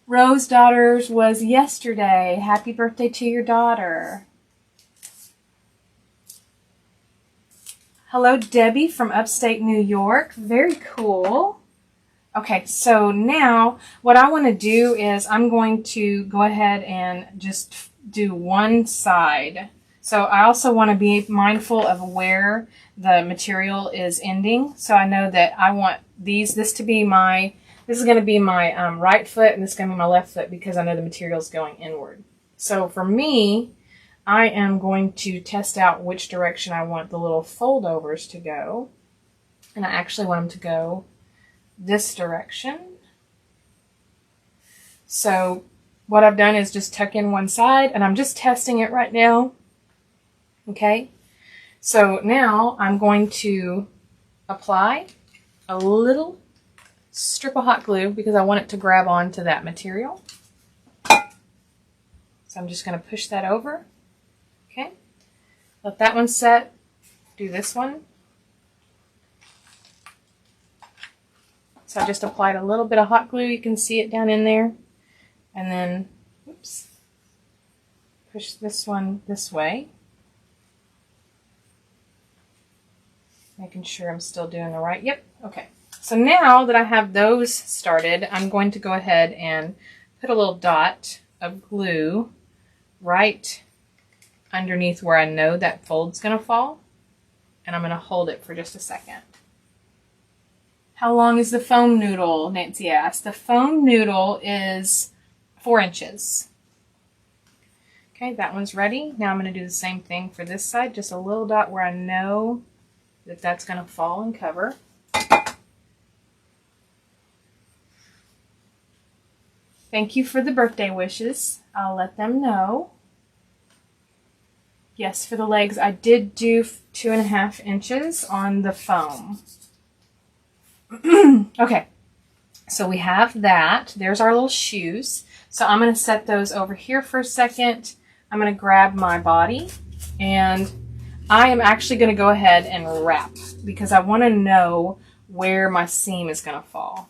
Rose Daughters was yesterday. Happy birthday to your daughter. Hello, Debbie from upstate New York. Very cool. Okay, so now what I want to do is I'm going to go ahead and just do one side. So I also want to be mindful of where the material is ending. So I know that I want this is going to be my right foot, and this is going to be my left foot because I know the material is going inward. So for me, I am going to test out which direction I want the little foldovers to go. And I actually want them to go this direction. So what I've done is just tuck in one side, and I'm just testing it right now. Okay, so now I'm going to apply a little strip of hot glue because I want it to grab onto that material. So I'm just going to push that over. Okay, let that one set. Do this one. So I just applied a little bit of hot glue. You can see it down in there. And then, oops, push this one this way. Making sure I'm still doing the right. Yep. Okay. So now that I have those started, I'm going to go ahead and put a little dot of glue right underneath where I know that fold's going to fall. And I'm going to hold it for just a second. How long is the foam noodle? Nancy asked. The foam noodle is 4 inches. Okay, that one's ready. Now I'm going to do the same thing for this side. Just a little dot where I know that that's going to fall and cover. Thank you for the birthday wishes. I'll let them know. Yes, for the legs, I did do 2.5 inches on the foam. Okay, so we have that. There's our little shoes. So I'm going to set those over here for a second. I'm going to grab my body, and I am actually going to go ahead and wrap because I want to know where my seam is going to fall.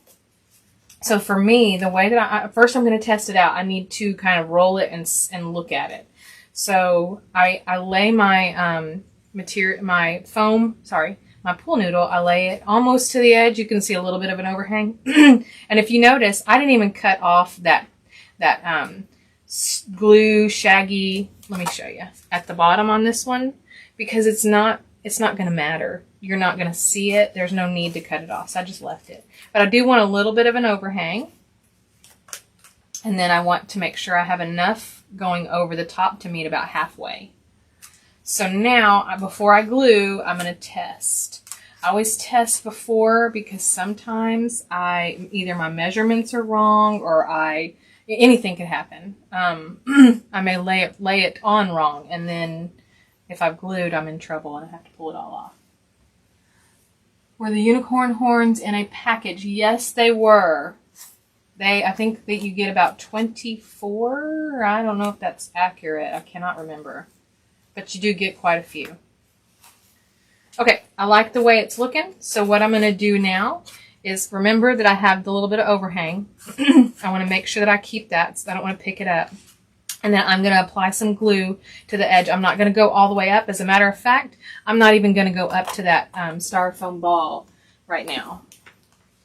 So for me, the way that first I'm going to test it out, I need to kind of roll it and look at it. So I lay my my pool noodle, I lay it almost to the edge. You can see a little bit of an overhang. And if you notice, I didn't even cut off that glue shaggy, let me show you, at the bottom on this one, because it's not going to matter. You're not going to see it. There's no need to cut it off. So I just left it. But I do want a little bit of an overhang. And then I want to make sure I have enough going over the top to meet about halfway. So now, before I glue, I'm going to test. I always test before because sometimes either my measurements are wrong or anything could happen. I may lay it on wrong, and then if I've glued, I'm in trouble and I have to pull it all off. Were the unicorn horns in a package? Yes, they were. I think that you get about 24. I don't know if that's accurate. I cannot remember. But you do get quite a few. Okay, I like the way it's looking. So what I'm going to do now is remember that I have the little bit of overhang. I want to make sure that I keep that so I don't want to pick it up. And then I'm going to apply some glue to the edge. I'm not going to go all the way up. As a matter of fact, I'm not even going to go up to that styrofoam ball right now.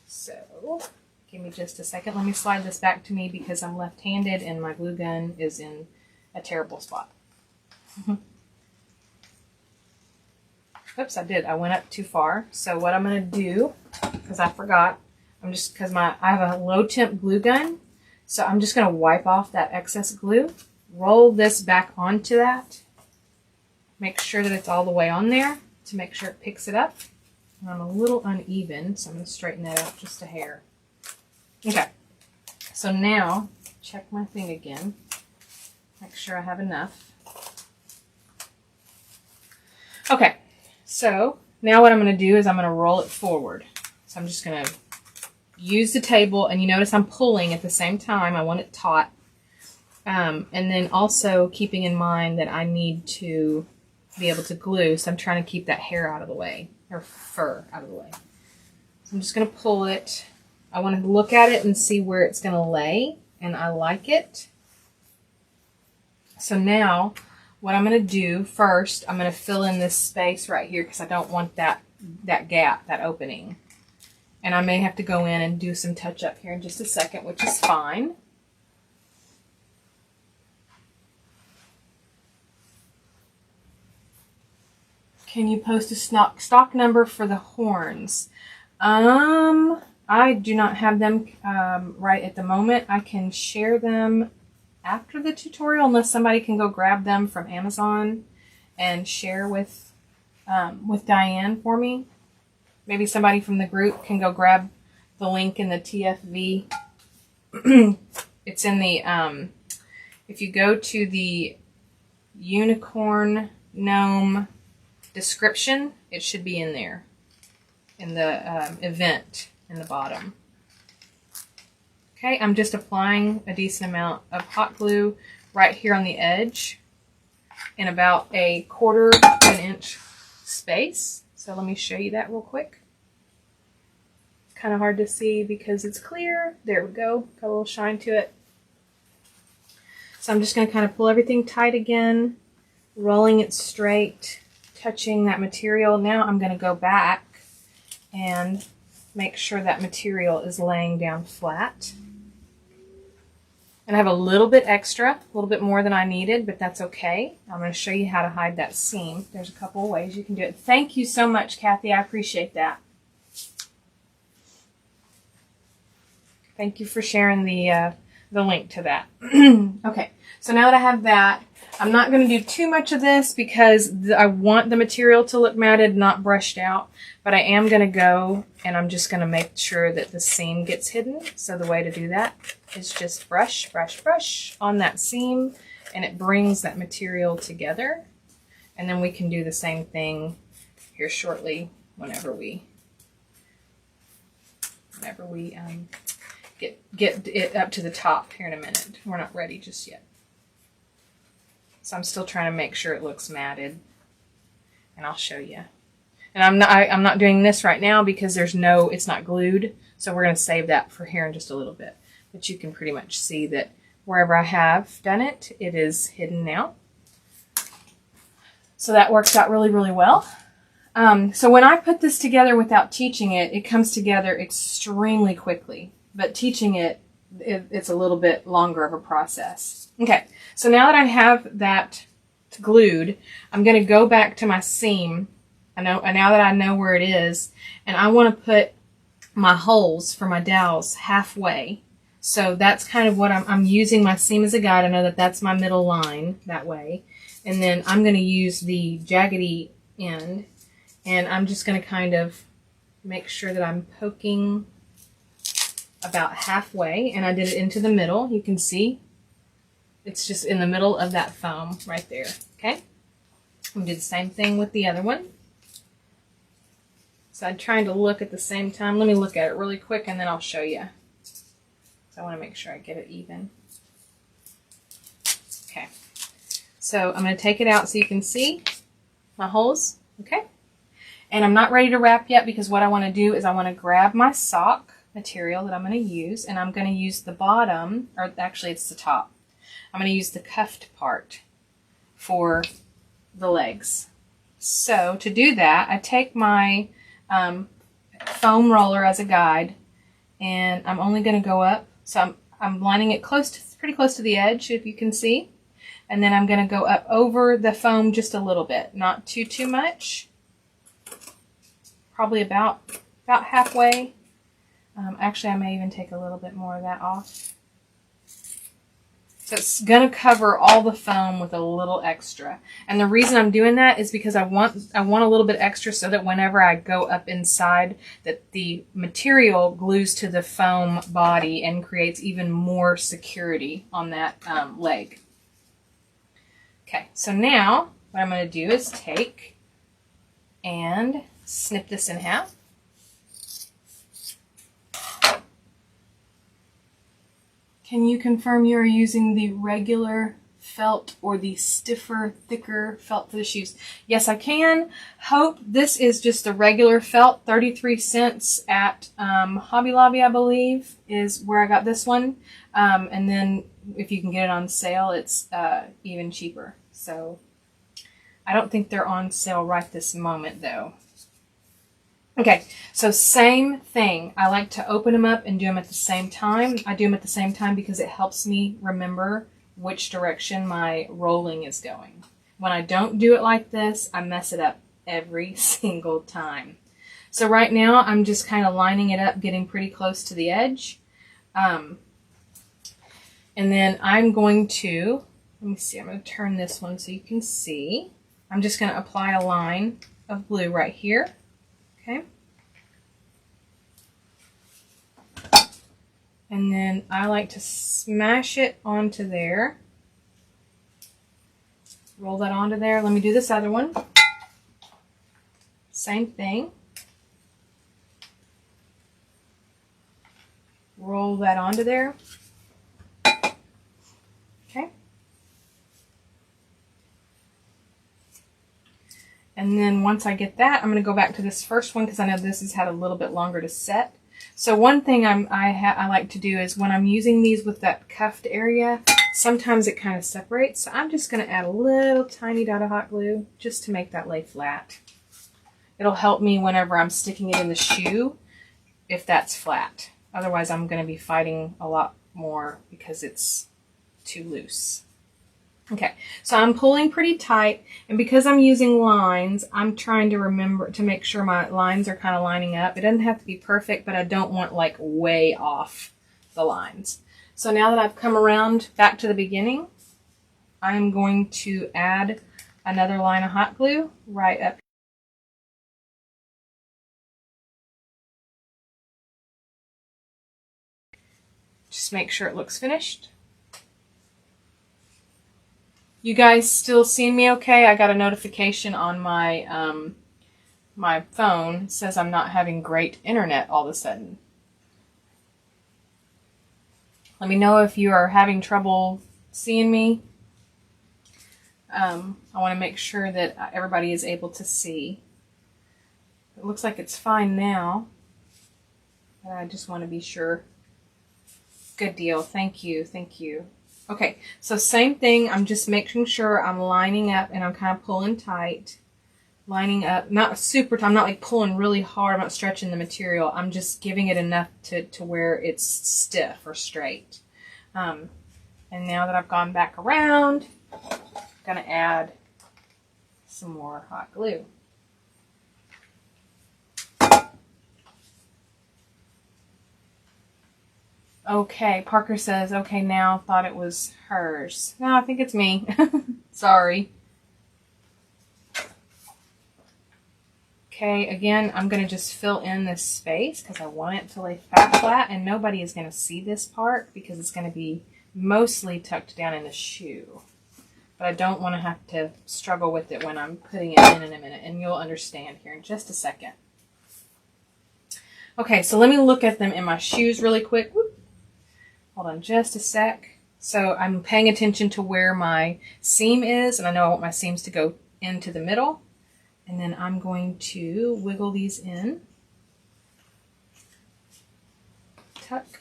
So give me just a second. Let me slide this back to me because I'm left-handed and my glue gun is in a terrible spot. Oops, I did. I went up too far. So what I'm going to do, because I forgot, I have a low temp glue gun. So I'm just going to wipe off that excess glue, roll this back onto that, make sure that it's all the way on there to make sure it picks it up. And I'm a little uneven, so I'm going to straighten that out just a hair. Okay, so now check my thing again, make sure I have enough. Okay, so now what I'm going to do is I'm going to roll it forward. So I'm just going to use the table, and you notice I'm pulling at the same time. I want it taut. And then also keeping in mind that I need to be able to glue, so I'm trying to keep that hair out of the way, or fur out of the way. So I'm just going to pull it. I want to look at it and see where it's going to lay, and I like it. So now what I'm going to do first, I'm going to fill in this space right here because I don't want that gap, that opening. And I may have to go in and do some touch up here in just a second, which is fine. Can you post a stock number for the horns? I do not have them right at the moment. I can share them after the tutorial unless somebody can go grab them from Amazon and share with Diane for me. Maybe somebody from the group can go grab the link in the TFV. It's in the, if you go to the unicorn gnome description, it should be in there, in the event in the bottom. Okay, I'm just applying a decent amount of hot glue right here on the edge in about a 1/4 inch space. So let me show you that real quick. It's kind of hard to see because it's clear. There we go. Got a little shine to it. So I'm just going to kind of pull everything tight again, rolling it straight, touching that material. Now I'm going to go back and make sure that material is laying down flat. And I have a little bit extra, a little bit more than I needed, but that's okay. I'm going to show you how to hide that seam. There's a couple of ways you can do it. Thank you so much, Kathy. I appreciate that. Thank you for sharing the link to that. Okay, so now that I have that, I'm not going to do too much of this because I want the material to look matted, not brushed out. But I am going to go and I'm just going to make sure that the seam gets hidden. So the way to do that is just brush, brush, brush on that seam, and it brings that material together. And then we can do the same thing here shortly whenever we get it up to the top here in a minute. We're not ready just yet. So I'm still trying to make sure it looks matted, and I'll show you. And I'm not doing this right now because it's not glued. So we're going to save that for here in just a little bit. But you can pretty much see that wherever I have done it, it is hidden now. So that works out really, really well. So when I put this together without teaching it, it comes together extremely quickly. But teaching it, it's a little bit longer of a process. Okay, so now that I have that glued, I'm going to go back to my seam. Now that I know where it is, and I want to put my holes for my dowels halfway. So that's kind of what I'm using my seam as a guide. I know that that's my middle line that way. And then I'm going to use the jaggedy end, and I'm just going to kind of make sure that I'm poking about halfway, and I did it into the middle. You can see it's just in the middle of that foam right there. Okay, I'm going to do the same thing with the other one. So I'm trying to look at the same time. Let me look at it really quick and then I'll show you. So I want to make sure I get it even. Okay, so I'm going to take it out so you can see my holes. Okay, and I'm not ready to wrap yet because what I want to do is I want to grab my sock material that I'm going to use, and I'm going to use the bottom, or actually it's the top. I'm going to use the cuffed part for the legs. So to do that, I take my foam roller as a guide, and I'm only going to go up. So I'm lining it pretty close to the edge, if you can see. And then I'm going to go up over the foam just a little bit, not too much. Probably about halfway. Actually, I may even take a little bit more of that off. So it's going to cover all the foam with a little extra. And the reason I'm doing that is because I want a little bit extra so that whenever I go up inside, that the material glues to the foam body and creates even more security on that leg. Okay, so now what I'm going to do is take and snip this in half. Can you confirm you are using the regular felt or the stiffer, thicker felt for the shoes? Yes, I can. Hope this is just the regular felt, 33 cents at Hobby Lobby, I believe, is where I got this one. And then if you can get it on sale, it's even cheaper. So I don't think they're on sale right this moment, though. Okay, so same thing. I like to open them up and do them at the same time. I do them at the same time because it helps me remember which direction my rolling is going. When I don't do it like this, I mess it up every single time. So right now, I'm just kind of lining it up, getting pretty close to the edge. And then I'm going to, let me see, I'm going to turn this one so you can see. I'm just going to apply a line of glue right here. Okay. And then I like to smash it onto there. Roll that onto there. Let me do this other one. Same thing. Roll that onto there. Okay. And then once I get that, I'm going to go back to this first one because I know this has had a little bit longer to set. So one thing I like to do is when I'm using these with that cuffed area, sometimes it kind of separates. So I'm just going to add a little tiny dot of hot glue just to make that lay flat. It'll help me whenever I'm sticking it in the shoe if that's flat. Otherwise, I'm going to be fighting a lot more because it's too loose. Okay, so I'm pulling pretty tight, and because I'm using lines, I'm trying to remember to make sure my lines are kind of lining up. It doesn't have to be perfect, but I don't want like way off the lines. So now that I've come around back to the beginning, I'm going to add another line of hot glue right up. Just make sure it looks finished. You guys still seeing me okay? I got a notification on my my phone. It says I'm not having great internet all of a sudden. Let me know if you are having trouble seeing me. I want to make sure that everybody is able to see. It looks like it's fine now, but I just want to be sure. Good deal. Thank you. Thank you. Okay, so same thing. I'm just making sure I'm lining up and I'm kind of pulling tight. Lining up, not super tight. I'm not like pulling really hard. I'm not stretching the material. I'm just giving it enough to where it's stiff or straight. And now that I've gone back around, I'm going to add some more hot glue. Okay, Parker says, okay, now thought it was hers. No, I think it's me. Sorry. Okay, again, I'm going to just fill in this space because I want it to lay flat, and nobody is going to see this part because it's going to be mostly tucked down in the shoe. But I don't want to have to struggle with it when I'm putting it in a minute, and you'll understand here in just a second. Okay, so let me look at them in my shoes really quick. Whoop. Hold on just a sec. So I'm paying attention to where my seam is, and I know I want my seams to go into the middle. And then I'm going to wiggle these in. Tuck.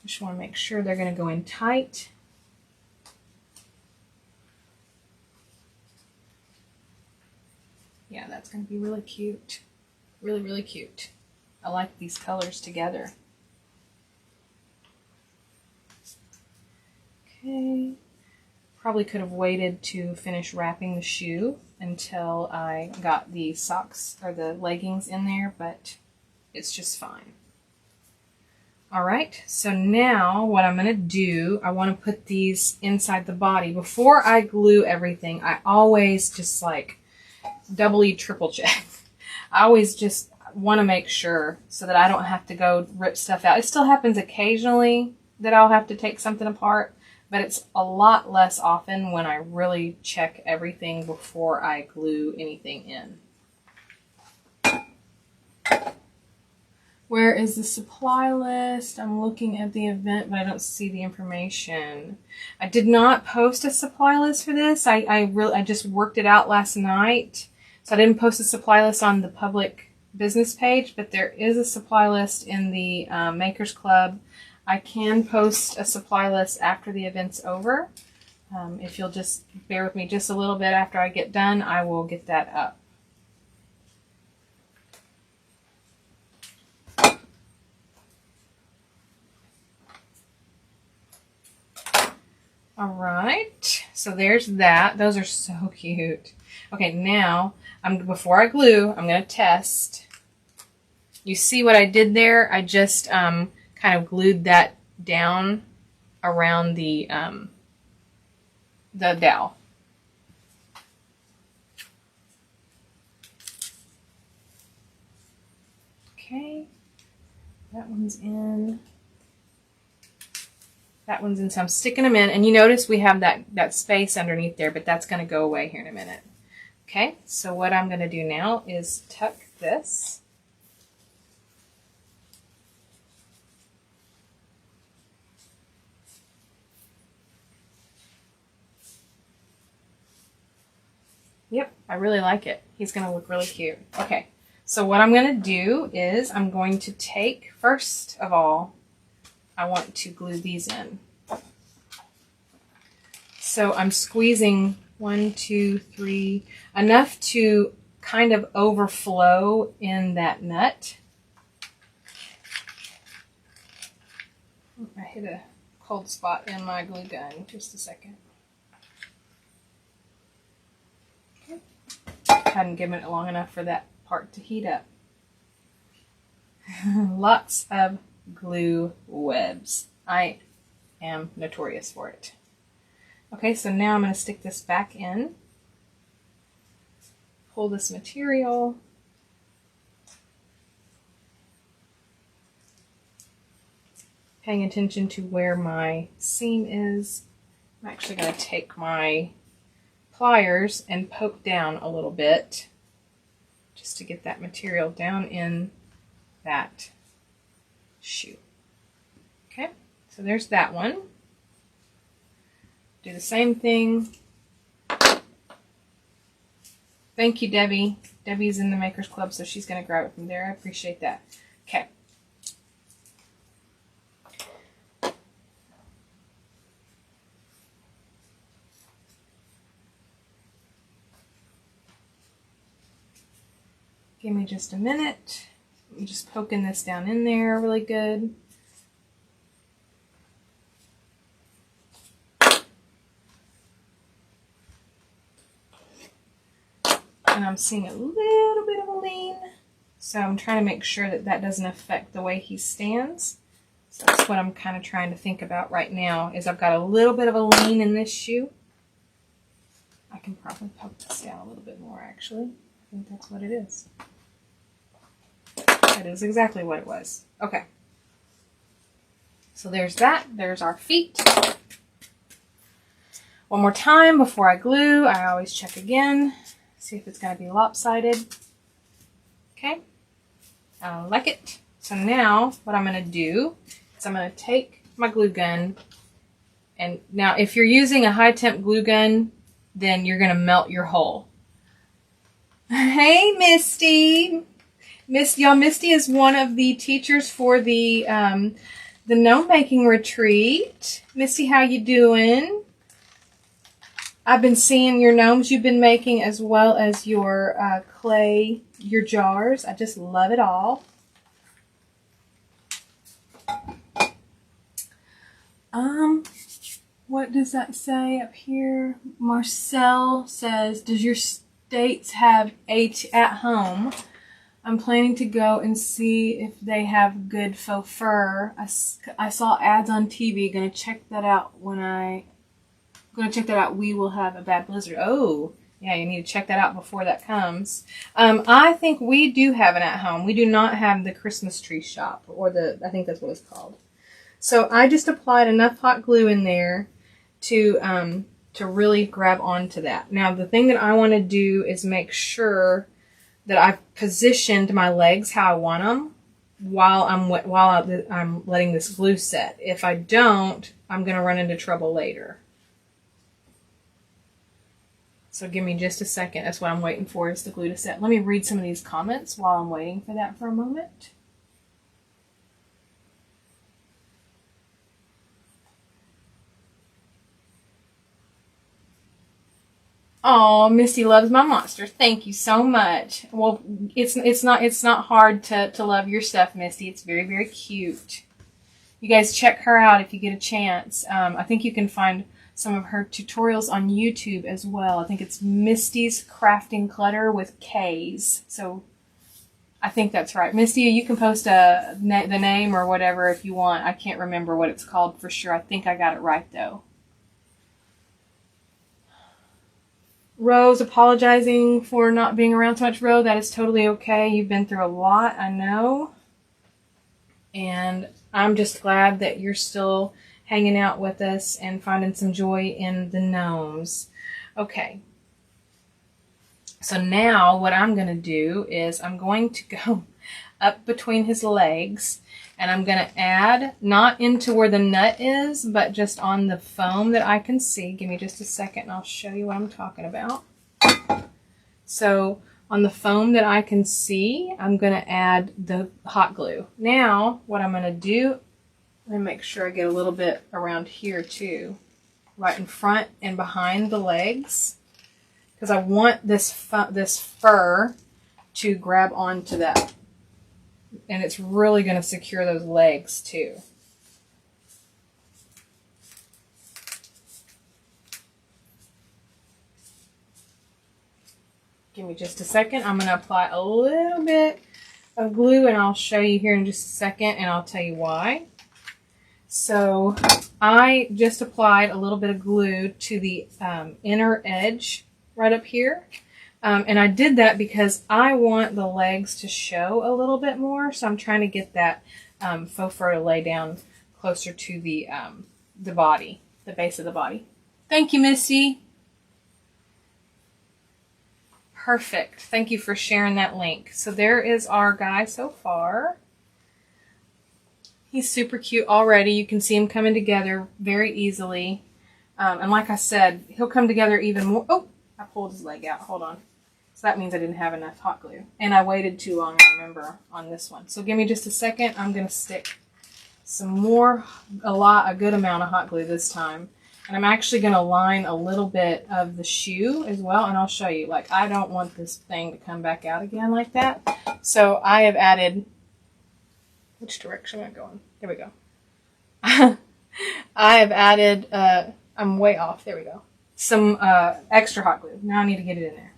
Just want to make sure they're going to go in tight. Yeah, that's going to be really cute. Really, really cute. I like these colors together. Okay. Probably could have waited to finish wrapping the shoe until I got the socks or the leggings in there, but it's just fine. All right, so now what I'm going to do, I want to put these inside the body. Before I glue everything, I always just like doubly triple check. I always just want to make sure so that I don't have to go rip stuff out. It still happens occasionally that I'll have to take something apart, but it's a lot less often when I really check everything before I glue anything in. Where is the supply list? I'm looking at the event, but I don't see the information. I did not post a supply list for this. I just worked it out last night. So I didn't post a supply list on the public business page, but there is a supply list in the Makers Club. I can post a supply list after the event's over. If you'll just bear with me just a little bit after I get done, I will get that up. All right, so there's that. Those are so cute. Okay, now before I glue, I'm going to test. You see what I did there? I just kind of glued that down around the dowel. Okay, that one's in. That one's in, so I'm sticking them in, and you notice we have that space underneath there, but that's going to go away here in a minute. Okay, so what I'm going to do now is tuck this. Yep, I really like it. He's going to look really cute. Okay, so what I'm going to do is I'm going to take, first of all, I want to glue these in. So I'm squeezing 1, 2, 3, enough to kind of overflow in that nut. I hit a cold spot in my glue gun. Just a second. Okay. Hadn't given it long enough for that part to heat up. Lots of glue webs. I am notorious for it. Okay, so now I'm going to stick this back in. Pull this material. paying attention to where my seam is. I'm actually going to take my pliers and poke down a little bit just to get that material down in that shoe. Okay, so there's that one. Do the same thing. Thank you, Debbie. Debbie's in the Makers Club, so she's going to grab it from there. I appreciate that. Okay. Give me just a minute. I'm just poking this down in there really good. And I'm seeing a little bit of a lean. So I'm trying to make sure that that doesn't affect the way he stands. So that's what I'm kind of trying to think about right now, is I've got a little bit of a lean in this shoe. I can probably poke this down a little bit more, actually. I think that's what it is. That is exactly what it was. Okay. So there's that. There's our feet. One more time before I glue. I always check again. See if it's going to be lopsided. Okay. I like it. So now what I'm going to do is I'm going to take my glue gun. And now if you're using a high temp glue gun, then you're going to melt your hole. Hey, Misty. Misty is one of the teachers for the gnome making retreat. Misty, how you doing? I've been seeing your gnomes you've been making, as well as your clay, your jars. I just love it all. What does that say up here? Marcel says, does your States have at home? I'm planning to go and see if they have good faux fur. I saw ads on TV. Gonna check that out We will have a bad blizzard. Oh, yeah, you need to check that out before that comes. I think we do have it at home. We do not have the Christmas tree shop, or I think that's what it's called. So I just applied enough hot glue in there to really grab onto that. Now, the thing that I want to do is make sure that I've positioned my legs how I want them while I'm letting this glue set. If I don't, I'm going to run into trouble later. So give me just a second. That's what I'm waiting for, is the glue to set. Let me read some of these comments while I'm waiting for that for a moment. Oh, Misty loves my monster. Thank you so much. Well, it's not hard to love your stuff, Misty. It's very, very cute. You guys check her out if you get a chance. I think you can find some of her tutorials on YouTube as well. I think it's Misty's Crafting Clutter with K's. So I think that's right. Misty, you can post the name or whatever if you want. I can't remember what it's called for sure. I think I got it right though. Rose apologizing for not being around so much. Rose, that is totally okay. You've been through a lot, I know. And I'm just glad that you're still hanging out with us and finding some joy in the gnomes. Okay. So now what I'm going to do is I'm going to go up between his legs, and I'm going to add, not into where the nut is, but just on the foam that I can see. Give me just a second and I'll show you what I'm talking about. So on the foam that I can see, I'm going to add the hot glue. Now what I'm going to do, let me make sure I get a little bit around here too, right in front and behind the legs, because I want this fur to grab onto that. And it's really going to secure those legs too. Give me just a second. I'm going to apply a little bit of glue, and I'll show you here in just a second, and I'll tell you why. So I just applied a little bit of glue to the inner edge right up here. And I did that because I want the legs to show a little bit more. So I'm trying to get that faux fur to lay down closer to the body, the base of the body. Thank you, Missy. Perfect. Thank you for sharing that link. So there is our guy so far. He's super cute already. You can see him coming together very easily. And like I said, he'll come together even more. Oh, I pulled his leg out. Hold on. So that means I didn't have enough hot glue. And I waited too long, I remember, on this one. So give me just a second. I'm going to stick some more, a good amount of hot glue this time. And I'm actually going to line a little bit of the shoe as well. And I'll show you. Like, I don't want this thing to come back out again like that. So I have added... Which direction am I going? There we go. I have added... I'm way off. There we go. Some extra hot glue. Now I need to get it in there.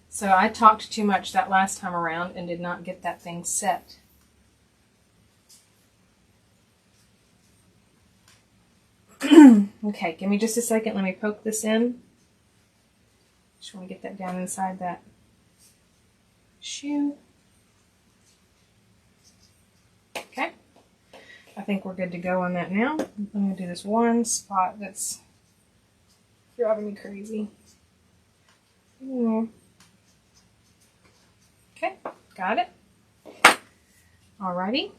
So I talked too much that last time around and did not get that thing set. Okay, give me just a second. Let me poke this in. Just want to get that down inside that shoe. Okay. I think we're good to go on that now. I'm going to do this one spot that's driving me crazy. Okay, got it. Alrighty.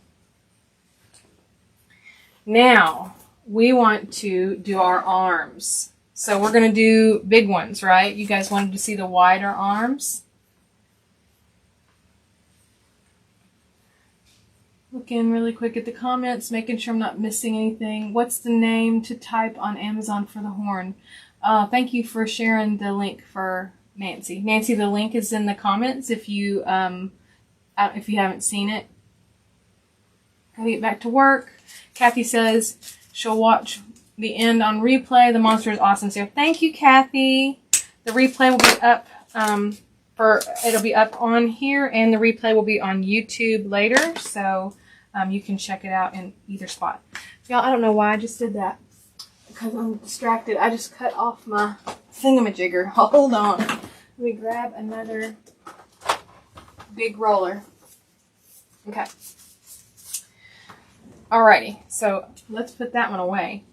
Now, we want to do our arms. So we're going to do big ones, right? You guys wanted to see the wider arms? Looking really quick at the comments, making sure I'm not missing anything. What's the name to type on Amazon for the horn? Thank you for sharing the link for Nancy. Nancy, the link is in the comments if you haven't seen it. Gotta get back to work. Kathy says she'll watch the end on replay. The monster is awesome. So thank you, Kathy. The replay will be up it'll be up on here, and the replay will be on YouTube later. So you can check it out in either spot. Y'all, I don't know why I just did that because I'm distracted. I just cut off my thingamajigger. Hold on. Let me grab another big roller. Okay. Alrighty, so let's put that one away.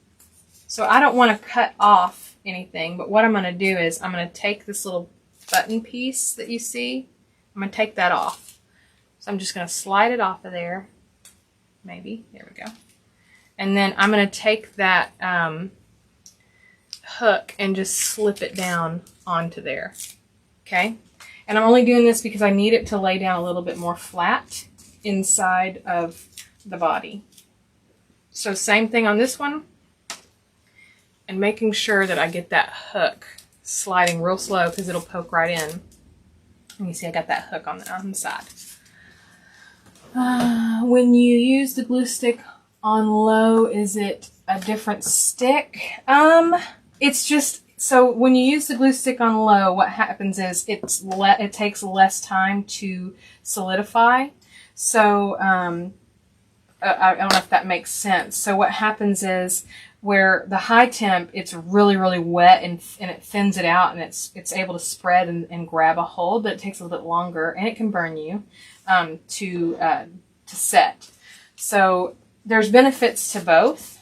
So I don't want to cut off anything, but what I'm going to do is I'm going to take this little button piece that you see. I'm going to take that off. So I'm just going to slide it off of there. Maybe. There we go. And then I'm going to take that hook and just slip it down onto there. Okay? And I'm only doing this because I need it to lay down a little bit more flat inside of the body. So same thing on this one. And making sure that I get that hook sliding real slow because it'll poke right in. And you see I got that hook on the side. When you use the glue stick on low, is it a different stick? It's just, so when you use the glue stick on low, what happens is it takes less time to solidify. So I don't know if that makes sense. So what happens is where the high temp, it's really, really wet and it thins it out and it's able to spread and grab a hold, but it takes a little bit longer and it can burn you to set. So there's benefits to both.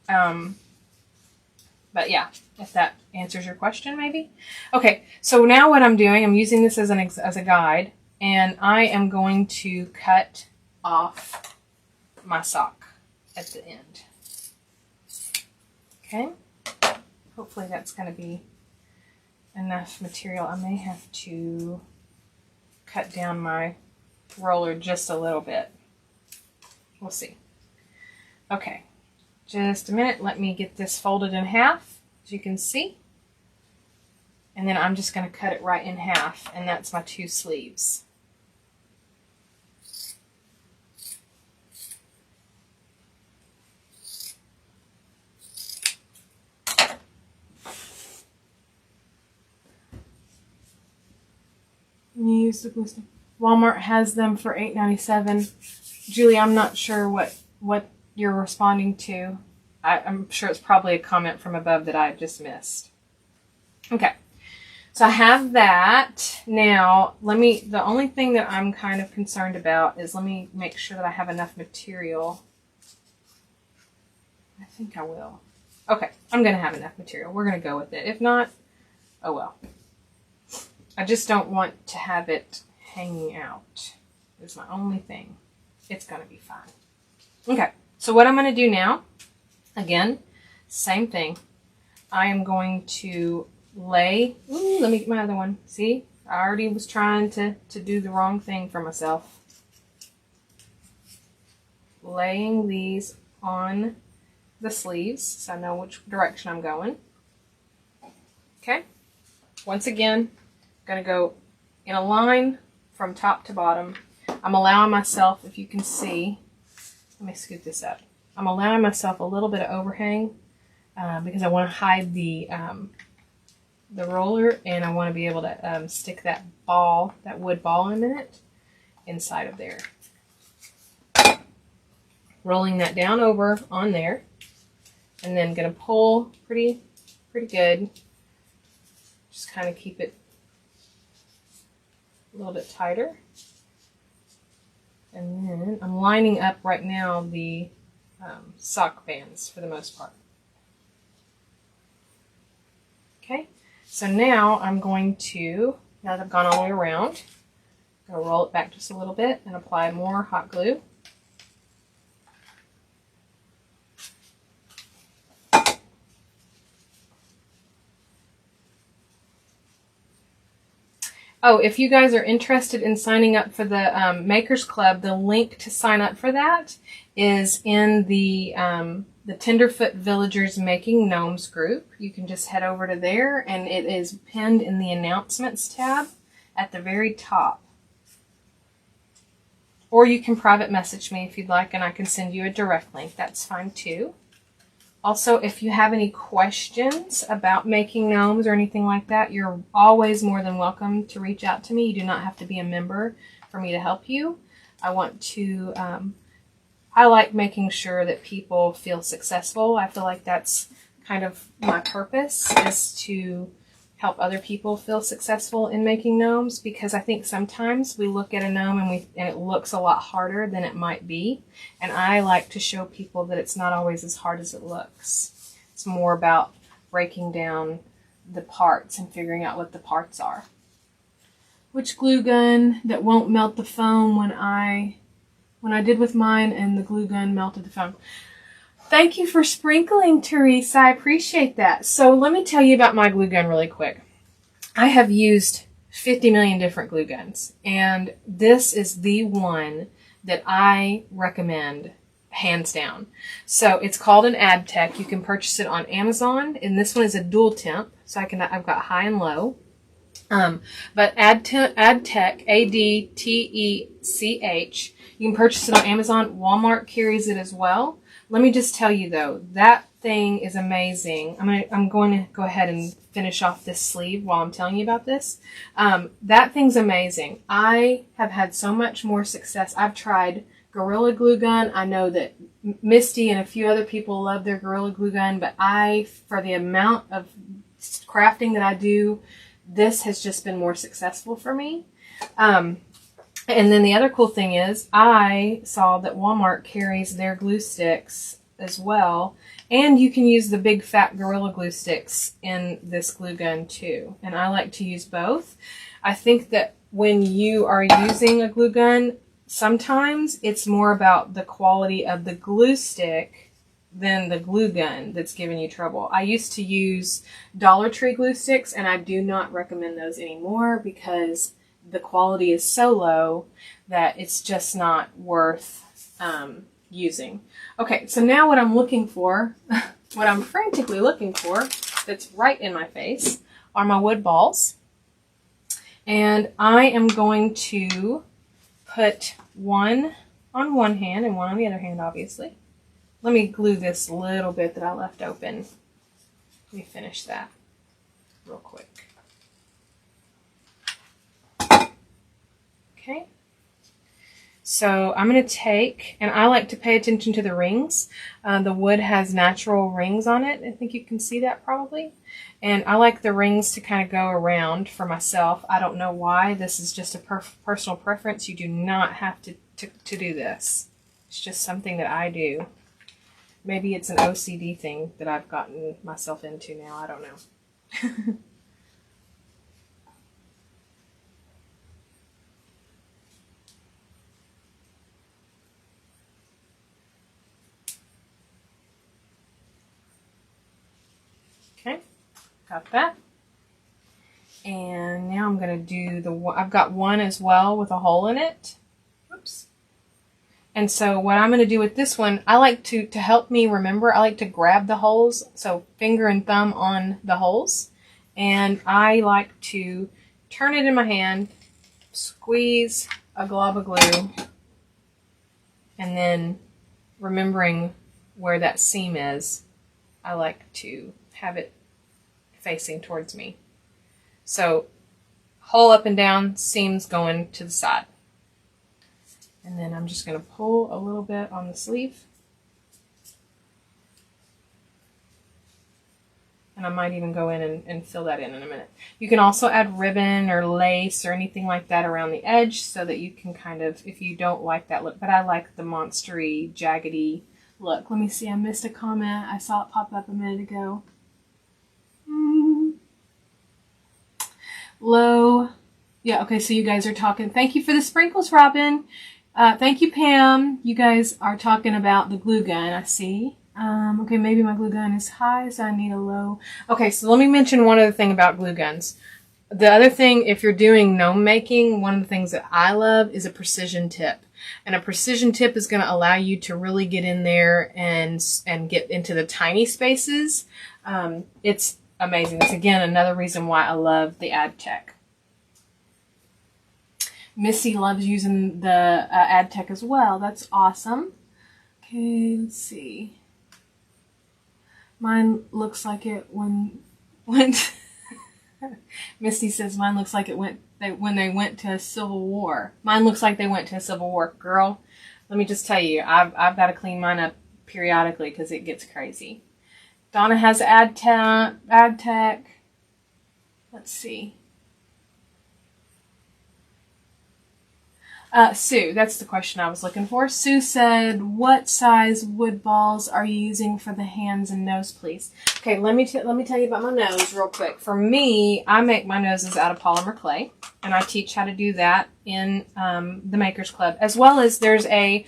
But yeah, if that answers your question, maybe. Okay, so now what I'm doing, I'm using this as a guide, and I am going to cut off my sock at the end. Okay, hopefully that's going to be enough material. I may have to cut down my roller just a little bit. We'll see. Okay, just a minute. Let me get this folded in half, as you can see. And then I'm just going to cut it right in half, and that's my 2 sleeves. You use the glue stick. Walmart has them for $8.97. Julie, I'm not sure what you're responding to. I'm sure it's probably a comment from above that I just missed. Okay, so I have that. Now, the only thing that I'm kind of concerned about is let me make sure that I have enough material I think I will. Okay, I'm going to have enough material. We're going to go with it. If not, oh well. I just don't want to have it hanging out. It's my only thing. It's going to be fine. Okay, so what I'm going to do now, again, same thing. I am going to lay, let me get my other one. See, I already was trying to do the wrong thing for myself. Laying these on the sleeves so I know which direction I'm going. Okay, once again, I'm going to go in a line from top to bottom. I'm allowing myself, if you can see, let me scoot this up. I'm allowing myself a little bit of overhang because I want to hide the roller, and I want to be able to stick that ball, that wood ball in a minute, inside of there. Rolling that down over on there, and then going to pull pretty good. Just kind of keep it a little bit tighter. And then I'm lining up right now the sock bands for the most part. Okay, so now I'm going to, now that I've gone all the way around, I'm going to roll it back just a little bit and apply more hot glue. Oh, if you guys are interested in signing up for the Makers Club, the link to sign up for that is in the Tenderfoot Villagers Making Gnomes group. You can just head over to there, and it is pinned in the Announcements tab at the very top. Or you can private message me if you'd like, and I can send you a direct link. That's fine too. Also, if you have any questions about making gnomes or anything like that, you're always more than welcome to reach out to me. You do not have to be a member for me to help you. I want to, I like making sure that people feel successful. I feel like that's kind of my purpose, is to help other people feel successful in making gnomes, because I think sometimes we look at a gnome and it looks a lot harder than it might be. And I like to show people that it's not always as hard as it looks. It's more about breaking down the parts and figuring out what the parts are. Which glue gun that won't melt the foam when I did with mine, and the glue gun melted the foam. Thank you for sprinkling, Teresa. I appreciate that. So let me tell you about my glue gun really quick. I have used 50 million different glue guns, and this is the one that I recommend hands down. So it's called an AdTech. You can purchase it on Amazon, and this one is a dual temp, so I've got high and low. But AdTech, ADTECH, you can purchase it on Amazon. Walmart carries it as well. Let me just tell you though, that thing is amazing. I'm going to go ahead and finish off this sleeve while I'm telling you about this. That thing's amazing. I have had so much more success. I've tried Gorilla Glue Gun. I know that Misty and a few other people love their Gorilla Glue Gun, but for the amount of crafting that I do, this has just been more successful for me. And then the other cool thing is, I saw that Walmart carries their glue sticks as well. And you can use the big fat Gorilla Glue sticks in this glue gun too. And I like to use both. I think that when you are using a glue gun, sometimes it's more about the quality of the glue stick than the glue gun that's giving you trouble. I used to use Dollar Tree glue sticks, and I do not recommend those anymore because the quality is so low that it's just not worth using. Okay, so now what I'm looking for, what I'm frantically looking for, that's right in my face, are my wood balls. And I am going to put one on one hand and one on the other hand, obviously. Let me glue this little bit that I left open. Let me finish that real quick. Okay, so I'm going to take, and I like to pay attention to the rings. The wood has natural rings on it. I think you can see that probably. And I like the rings to kind of go around for myself. I don't know why. This is just a personal preference. You do not have to do this. It's just something that I do. Maybe it's an OCD thing that I've gotten myself into now. I don't know. Okay, got that. And now I'm going to do I've got one as well with a hole in it. Oops. And so what I'm going to do with this one, I like to help me remember, I like to grab the holes, so finger and thumb on the holes. And I like to turn it in my hand, squeeze a glob of glue, and then remembering where that seam is, I like to have it facing towards me. So hole up and down, seams going to the side. And then I'm just going to pull a little bit on the sleeve. And I might even go in and fill that in a minute. You can also add ribbon or lace or anything like that around the edge so that you can kind of, if you don't like that look, but I like the monstery, jaggedy look. Let me see, I missed a comment. I saw it pop up a minute ago. Low. Yeah, okay, so you guys are talking. Thank you for the sprinkles, Robin. Thank you, Pam. You guys are talking about the glue gun, I see. Okay, maybe my glue gun is high, so I need a low. Okay, so let me mention one other thing about glue guns. The other thing, if you're doing gnome making, one of the things that I love is a precision tip. And a precision tip is going to allow you to really get in there and get into the tiny spaces. It's amazing. It's, again, another reason why I love the AdTech. Missy loves using the AdTech as well. That's awesome. Okay, let's see. Mine looks like it went. Misty says mine looks like it went when they went to a civil war. Mine looks like they went to a civil war. Girl, let me just tell you, I've got to clean mine up periodically because it gets crazy. Donna has AdTech. Let's see. Sue, that's the question I was looking for. Sue said, what size wood balls are you using for the hands and nose, please? Okay, let me tell you about my nose real quick. For me, I make my noses out of polymer clay, and I teach how to do that in the Makers Club, as well as there's a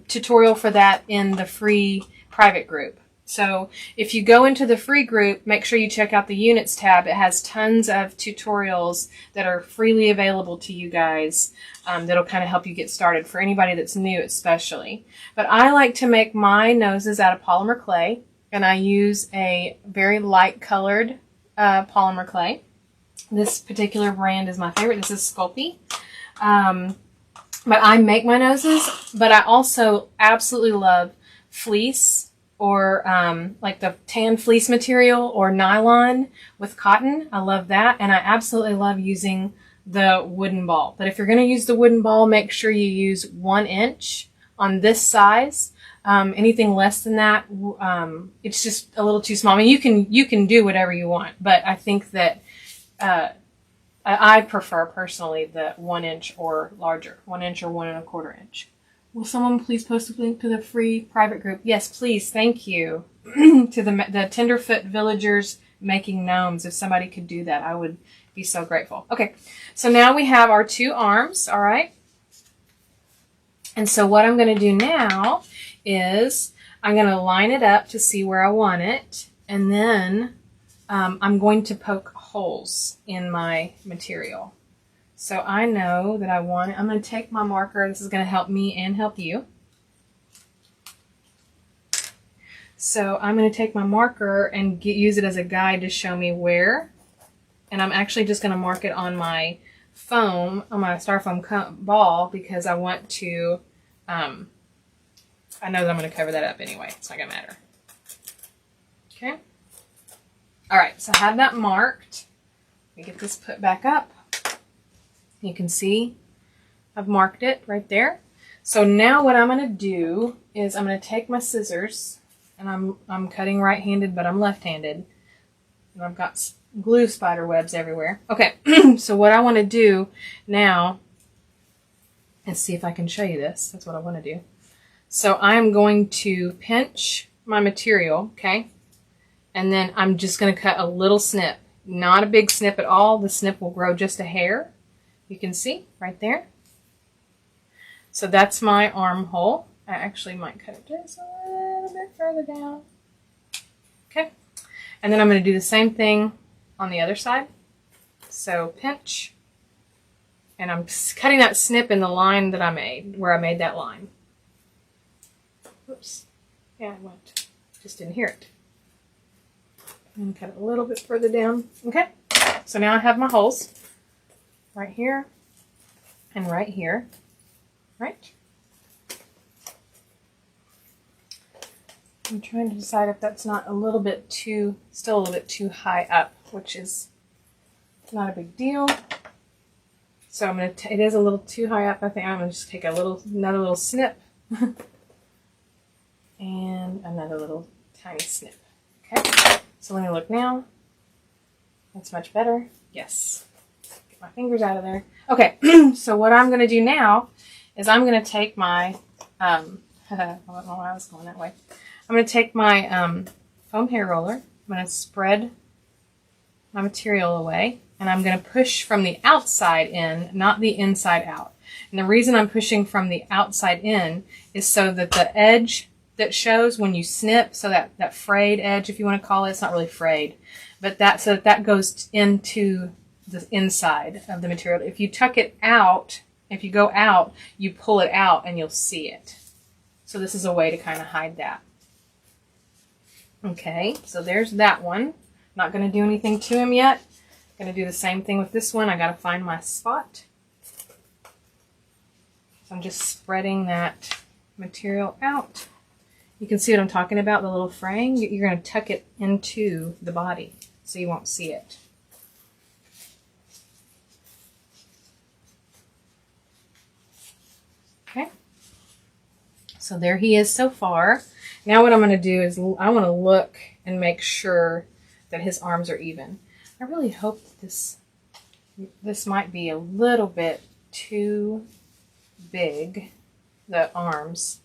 tutorial for that in the free private group. So if you go into the free group, make sure you check out the units tab. It has tons of tutorials that are freely available to you guys that'll kind of help you get started for anybody that's new especially. But I like to make my noses out of polymer clay, and I use a very light colored polymer clay. This particular brand is my favorite. This is Sculpey. But I make my noses, but I also absolutely love fleece, or like the tan fleece material, or nylon with cotton. I love that. And I absolutely love using the wooden ball. But if you're going to use the wooden ball, make sure you use 1 inch on this size. Anything less than that, it's just a little too small. I mean, you can do whatever you want, but I think that I prefer personally the 1 inch or larger, 1 inch or 1 1/4 inch. Will someone please post a link to the free private group? Yes, please. Thank you. To the Tenderfoot Villagers Making Gnomes. If somebody could do that, I would be so grateful. Okay, so now we have our 2 arms, all right? And so what I'm going to do now is I'm going to line it up to see where I want it, and then I'm going to poke holes in my material. So I know that I want it. I'm going to take my marker. This is going to help me and help you. So I'm going to take my marker and use it as a guide to show me where. And I'm actually just going to mark it on my foam, on my styrofoam ball, because I want to, I know that I'm going to cover that up anyway. It's not going to matter. Okay. All right. So I have that marked. Let me get this put back up. You can see I've marked it right there. So now what I'm going to do is I'm going to take my scissors, and I'm cutting right-handed, but I'm left-handed. And I've got glue spider webs everywhere. Okay, so what I want to do now is see if I can show you this. That's what I want to do. So I'm going to pinch my material, okay? And then I'm just going to cut a little snip. Not a big snip at all. The snip will grow just a hair. You can see right there. So that's my armhole. I actually might cut it just a little bit further down. Okay. And then I'm going to do the same thing on the other side. So pinch. And I'm cutting that snip in the line that I made, where I made that line. Oops. Yeah, I went. Just didn't hear it. And cut it a little bit further down. Okay. So now I have my holes right here and right here. Right? I'm trying to decide if that's not a little bit too, still a little bit too high up, which is not a big deal. So I'm going to, it is a little too high up. I think I'm going to just take another little snip and another little tiny snip. Okay. So let me look now. That's much better. Yes. Get my fingers out of there. Okay. So what I'm going to do now is I'm going to take my, I don't know why I was going that way. I'm going to take my foam hair roller. I'm going to spread my material away, and I'm going to push from the outside in, not the inside out. And the reason I'm pushing from the outside in is so that the edge that shows when you snip, so that frayed edge, if you want to call it, it's not really frayed, but so that goes into the inside of the material. If you tuck it out, if you go out, you pull it out and you'll see it. So this is a way to kind of hide that. Okay, so there's that one. Not going to do anything to him yet. Going to do the same thing with this one. I got to find my spot. So I'm just spreading that material out. You can see what I'm talking about, the little fraying. You're going to tuck it into the body so you won't see it. Okay. So there he is so far. Now what I'm going to do is I want to look and make sure that his arms are even. I really hope that this might be a little bit too big, the arms.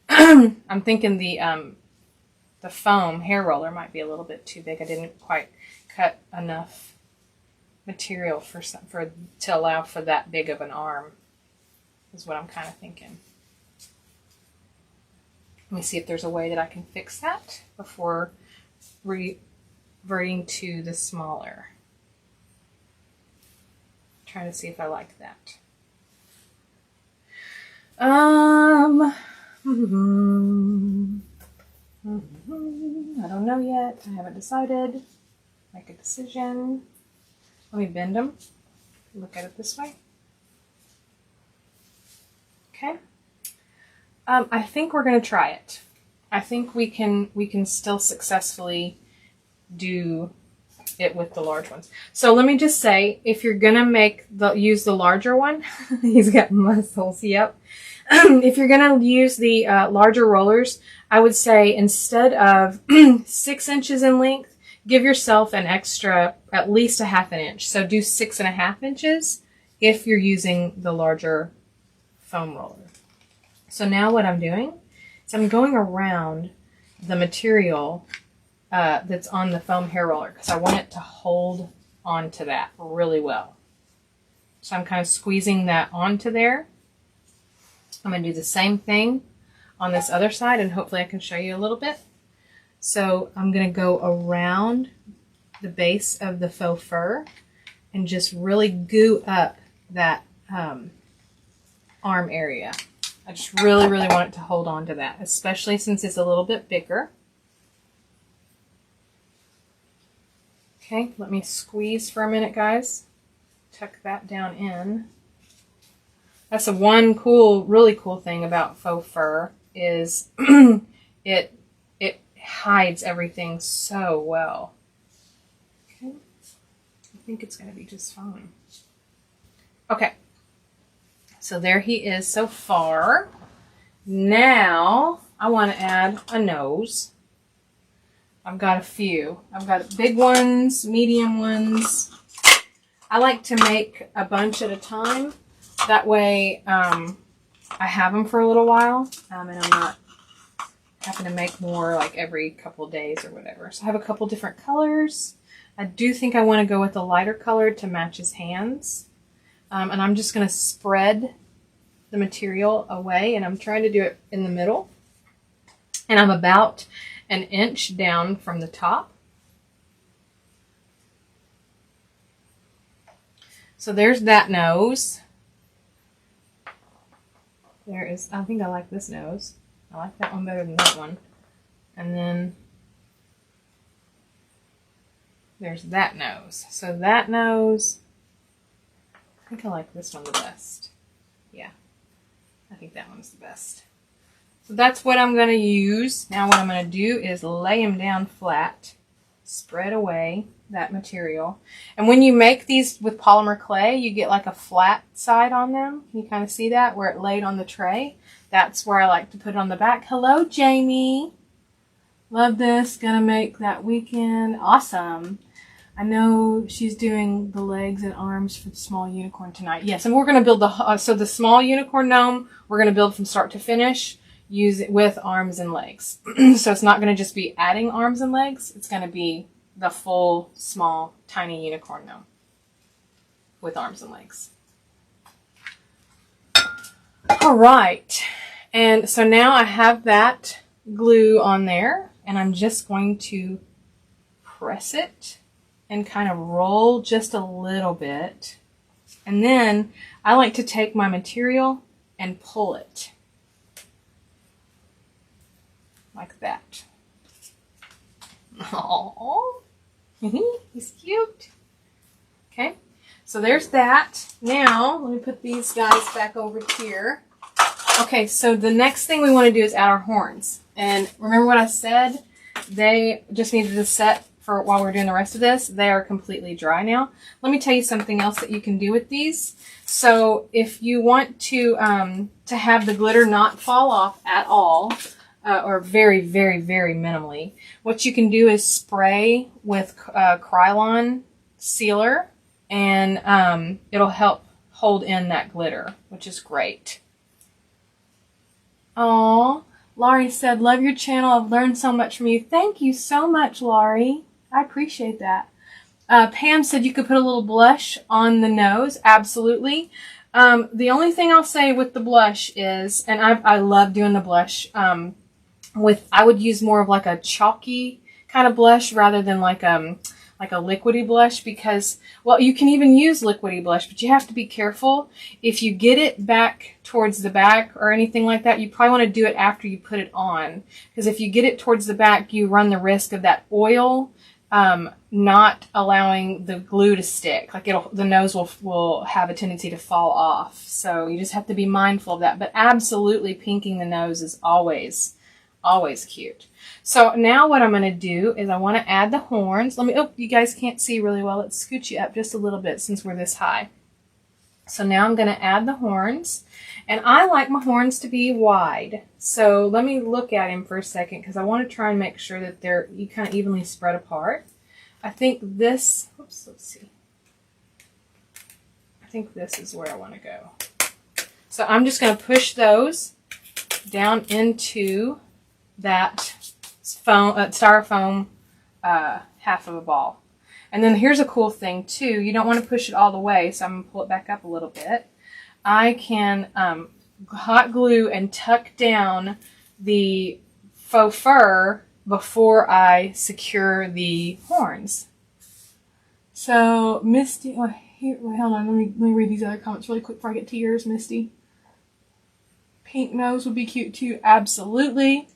I'm thinking the foam hair roller might be a little bit too big. I didn't quite cut enough material to allow for that big of an arm, is what I'm kind of thinking. Let me see if there's a way that I can fix that before reverting to the smaller. Trying to see if I like that. I don't know yet. I haven't decided. Make a decision. Let me bend them. Look at it this way. Okay. I think we're going to try it. I think we can still successfully do it with the large ones. So let me just say, if you're going to use the larger one, he's got muscles, yep. If you're going to use the larger rollers, I would say instead of 6 inches in length, give yourself an extra, at least a ½ inch. So do 6.5 inches if you're using the larger foam roller. So now what I'm doing is I'm going around the material that's on the foam hair roller because I want it to hold onto that really well. So I'm kind of squeezing that onto there. I'm going to do the same thing on this other side, and hopefully I can show you a little bit. So I'm going to go around the base of the faux fur and just really goo up that arm area. I just really, really want it to hold on to that, especially since it's a little bit bigger. Okay, let me squeeze for a minute, guys. Tuck that down in. That's one really cool thing about faux fur is it hides everything so well. Okay, I think it's going to be just fine. Okay. So there he is so far. Now I want to add a nose. I've got a few. I've got big ones, medium ones. I like to make a bunch at a time. That way I have them for a little while and I'm not happen to make more like every couple of days or whatever. So I have a couple different colors. I do think I want to go with a lighter color to match his hands. And I'm just going to spread the material away, and I'm trying to do it in the middle. And I'm about an inch down from the top. So there's that nose. There is, I think I like this nose. I like that one better than that one. And then there's that nose. So that nose, I think I like this one the best. Yeah, I think that one's the best. So that's what I'm going to use. Now what I'm going to do is lay him down flat, spread away that material. And when you make these with polymer clay, you get like a flat side on them. Can you kind of see that where it laid on the tray? That's where I like to put it on the back. Hello, Jamie. Love this. Gonna make that weekend. Awesome. I know she's doing the legs and arms for the small unicorn tonight. Yes, and we're going to build the small unicorn gnome, we're going to build from start to finish, use it with arms and legs. So it's not going to just be adding arms and legs. It's going to be the full, small, tiny unicorn gnome with arms and legs. All right. And so now I have that glue on there, and I'm just going to press it and kind of roll just a little bit. And then I like to take my material and pull it like that. Aww. He's cute. Okay, so there's that. Now, let me put these guys back over here. Okay, so the next thing we want to do is add our horns. And remember what I said? They just needed to set for while we're doing the rest of this. They are completely dry now. Let me tell you something else that you can do with these. So if you want to have the glitter not fall off at all, or very, very, very minimally, what you can do is spray with Krylon sealer, and it'll help hold in that glitter, which is great. Aww, Laurie said, love your channel. I've learned so much from you. Thank you so much, Laurie. I appreciate that. Pam said you could put a little blush on the nose. Absolutely. The only thing I'll say with the blush is, and I love doing the blush, I would use more of like a chalky kind of blush rather than like a liquidy blush, because, well, you can even use liquidy blush, but you have to be careful. If you get it back towards the back or anything like that, you probably want to do it after you put it on, because if you get it towards the back, you run the risk of that oil not allowing the glue to stick. Like the nose will have a tendency to fall off. So you just have to be mindful of that. But absolutely, pinking the nose is always cute. So now what I'm going to do is I want to add the horns. You guys can't see really well. Let's scoot you up just a little bit since we're this high. So now I'm going to add the horns, and I like my horns to be wide. So let me look at him for a second, because I want to try and make sure that they're kind of evenly spread apart. I think this, let's see. I think this is where I want to go. So I'm just going to push those down into that styrofoam half of a ball. And then here's a cool thing too. You don't want to push it all the way, so I'm going to pull it back up a little bit. I can hot glue and tuck down the faux fur before I secure the horns. So Misty, hold on, let me read these other comments really quick before I get to yours, Misty. Pink nose would be cute too, absolutely.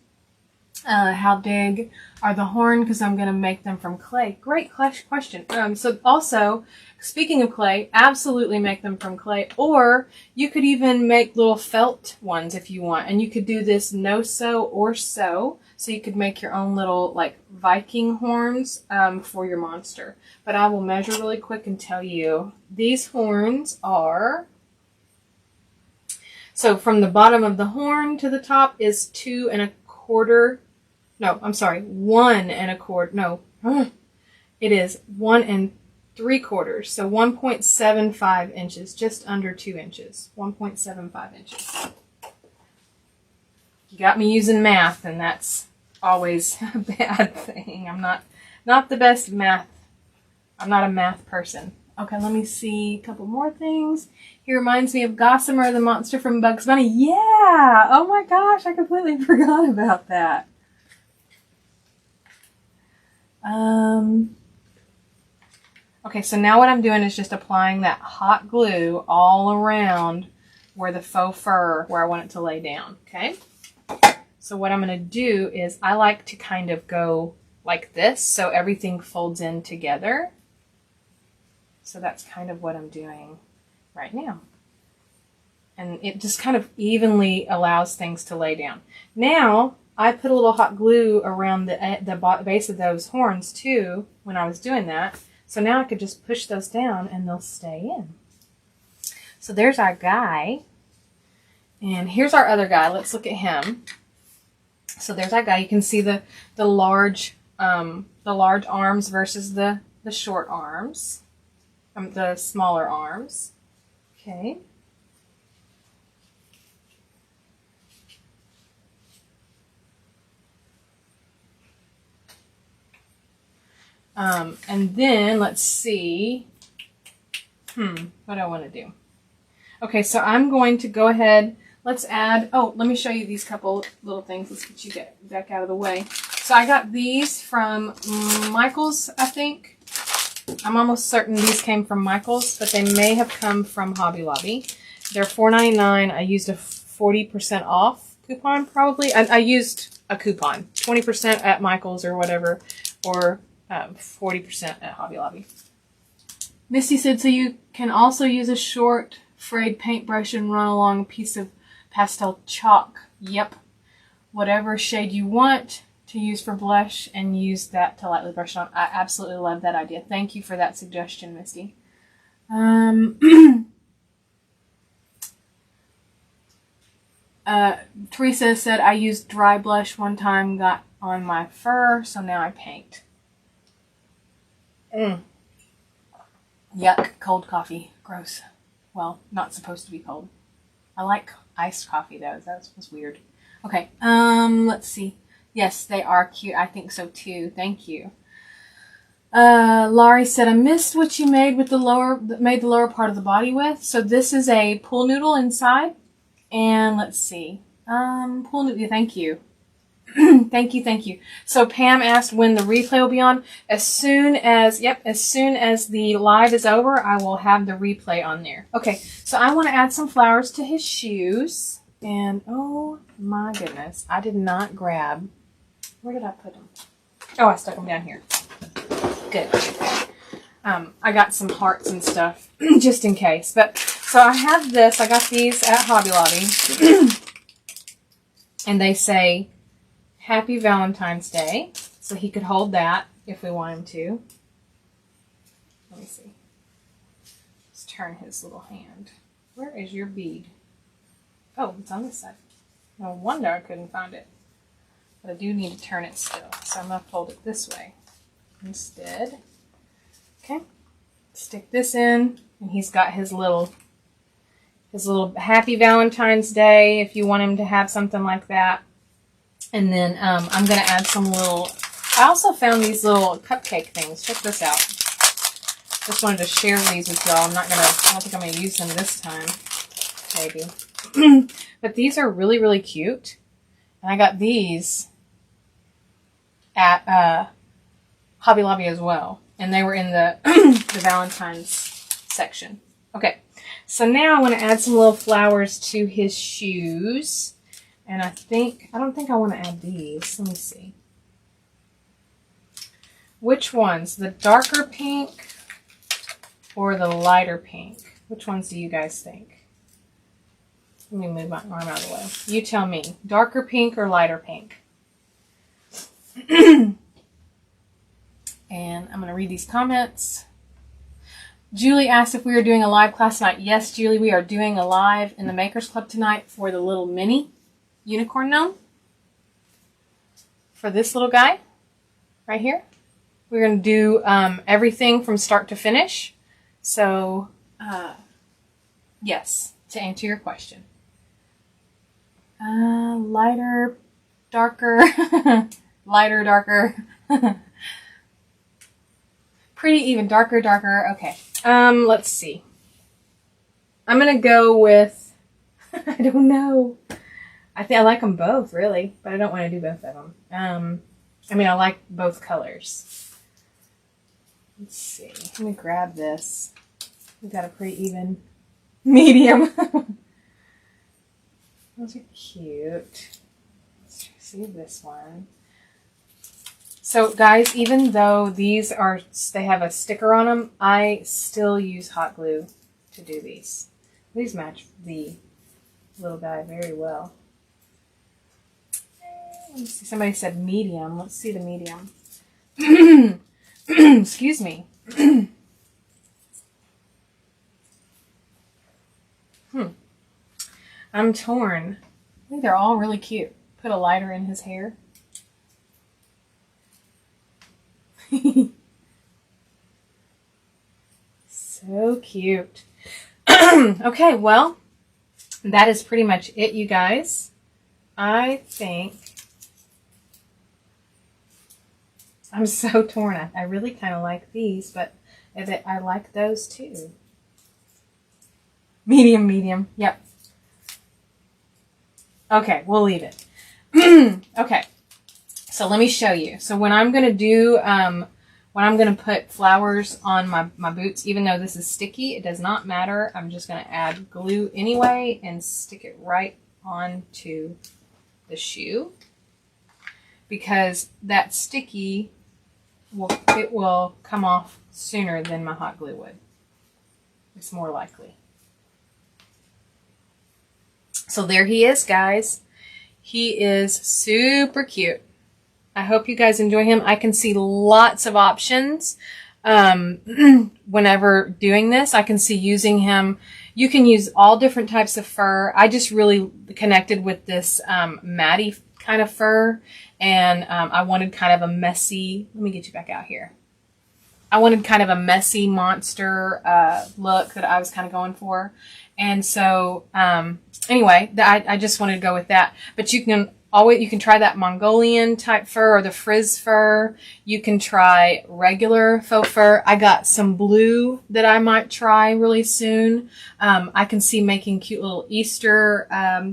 How big are the horns? Because I'm going to make them from clay. Great question. So also, speaking of clay, absolutely make them from clay. Or you could even make little felt ones if you want. And you could do this no-sew or sew. So you could make your own little like Viking horns for your monster. But I will measure really quick and tell you. These horns are... So from the bottom of the horn to the top is 2 1/4. No, I'm sorry, 1 1/4. No, it is 1 3/4. So 1.75 inches, just under 2 inches. 1.75 inches. you got me using math, and that's always a bad thing. I'm not the best math. I'm not a math person. Okay, let me see a couple more things. He reminds me of Gossamer, the monster from Bugs Bunny. Yeah! Oh my gosh, I completely forgot about that. Okay, so now what I'm doing is just applying that hot glue all around where the faux fur, where I want it to lay down, okay? So what I'm going to do is I like to kind of go like this so everything folds in together. So that's kind of what I'm doing right now. And it just kind of evenly allows things to lay down. Now, I put a little hot glue around the base of those horns too when I was doing that. So now I could just push those down and they'll stay in. So there's our guy. And here's our other guy. Let's look at him. So there's our guy. You can see the large arms versus the short arms. The smaller arms. Okay. And then let's see. What do I want to do? Okay, so I'm going to go ahead. Let's add. Oh, let me show you these couple little things. Let's get you back out of the way. So I got these from Michael's, I think. I'm almost certain these came from Michael's, but they may have come from Hobby Lobby. They're $4.99. I used a 40% off coupon, probably. I used a coupon, 20% at Michael's or whatever, or 40% at Hobby Lobby. Misty said, so you can also use a short frayed paintbrush and run along a piece of pastel chalk. Yep. Whatever shade you want to use for blush and use that to lightly brush on. I absolutely love that idea. Thank you for that suggestion, Misty. Teresa said, I used dry blush one time, got on my fur, so now I paint. Yuck, cold coffee. Gross. Well, not supposed to be cold. I like iced coffee, though. That was weird. Okay, let's see. Yes, they are cute. I think so, too. Thank you. Laurie said, I missed what you made with the lower part of the body with. So this is a pool noodle inside. And let's see. Pool noodle, thank you. Thank you. So Pam asked when the replay will be on. As soon as the live is over, I will have the replay on there. Okay, so I want to add some flowers to his shoes. And oh my goodness, I did not grab. Where did I put them? Oh, I stuck them down here. Good. I got some hearts and stuff just in case. But so I have this. I got these at Hobby Lobby. And they say, Happy Valentine's Day. So he could hold that if we want him to. Let me see. Let's turn his little hand. Where is your bead? Oh, it's on this side. No wonder I couldn't find it. But I do need to turn it still. So I'm going to fold it this way instead. Okay. Stick this in. And he's got his little Happy Valentine's Day if you want him to have something like that. And then I'm going to add some little, I also found these little cupcake things. Check this out. Just wanted to share these with y'all. I don't think I'm going to use them this time. Maybe. But these are really, really cute. And I got these at Hobby Lobby as well. And they were in the, the Valentine's section. Okay. So now I want to add some little flowers to his shoes. And I don't think I want to add these. Let me see. Which ones? The darker pink or the lighter pink? Which ones do you guys think? Let me move my arm out of the way. You tell me. Darker pink or lighter pink? And I'm going to read these comments. Julie asked if we were doing a live class tonight. Yes, Julie, we are doing a live in the Makers Club tonight for the little mini unicorn gnome. For this little guy right here. We're going to do everything from start to finish. So, yes, to answer your question. Lighter, darker, lighter, darker. Pretty even, darker, darker. Okay. Let's see. I'm gonna go with, I don't know. I think I like them both, really, but I don't want to do both of them. I mean, I like both colors. Let's see. Let me grab this. We've got a pretty even medium. Those are cute. Let's see this one. So, guys, even though these are, they have a sticker on them, I still use hot glue to do these. These match the little guy very well. Let me see. Somebody said medium. Let's see the medium. Excuse me. I'm torn. I think they're all really cute. Put a lighter in his hair. So cute. Okay, well, that is pretty much it, you guys. I think I'm so torn. I really kind of like these, but I like those too. Medium, medium. Yep. Okay, we'll leave it. Okay, so let me show you. So when I'm going to do, when I'm going to put flowers on my boots, even though this is sticky, it does not matter. I'm just going to add glue anyway and stick it right onto the shoe. Because that sticky, it will come off sooner than my hot glue would. It's more likely. So there he is, guys. He is super cute. I hope you guys enjoy him. I can see lots of options whenever doing this. I can see using him. You can use all different types of fur. I just really connected with this matty kind of fur. And I wanted kind of a messy, let me get you back out here. I wanted kind of a messy monster look that I was kind of going for. And so, anyway, I just wanted to go with that. But you can try that Mongolian type fur or the frizz fur. You can try regular faux fur. I got some blue that I might try really soon. I can see making cute little Easter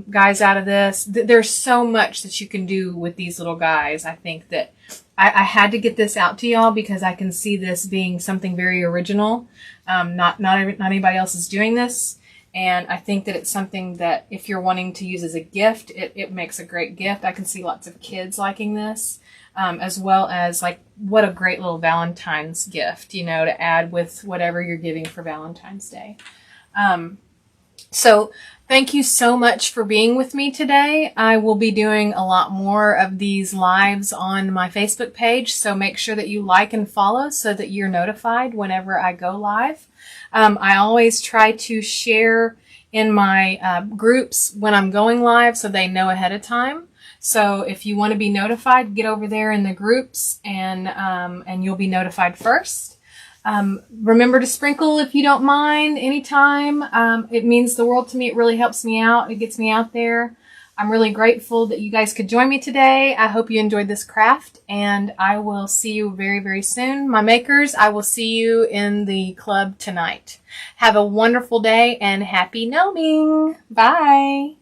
guys out of this. There's so much that you can do with these little guys. I think that I had to get this out to y'all because I can see this being something very original. Not anybody else is doing this. And I think that it's something that if you're wanting to use as a gift, it makes a great gift. I can see lots of kids liking this, as well as like what a great little Valentine's gift, you know, to add with whatever you're giving for Valentine's Day. So thank you so much for being with me today. I will be doing a lot more of these lives on my Facebook page. So make sure that you like and follow so that you're notified whenever I go live. I always try to share in my groups when I'm going live so they know ahead of time. So if you want to be notified, get over there in the groups and you'll be notified first. Remember to sprinkle if you don't mind anytime. It means the world to me. It really helps me out. It gets me out there. I'm really grateful that you guys could join me today. I hope you enjoyed this craft, and I will see you very, very soon. My makers, I will see you in the club tonight. Have a wonderful day and happy gnoming. Bye.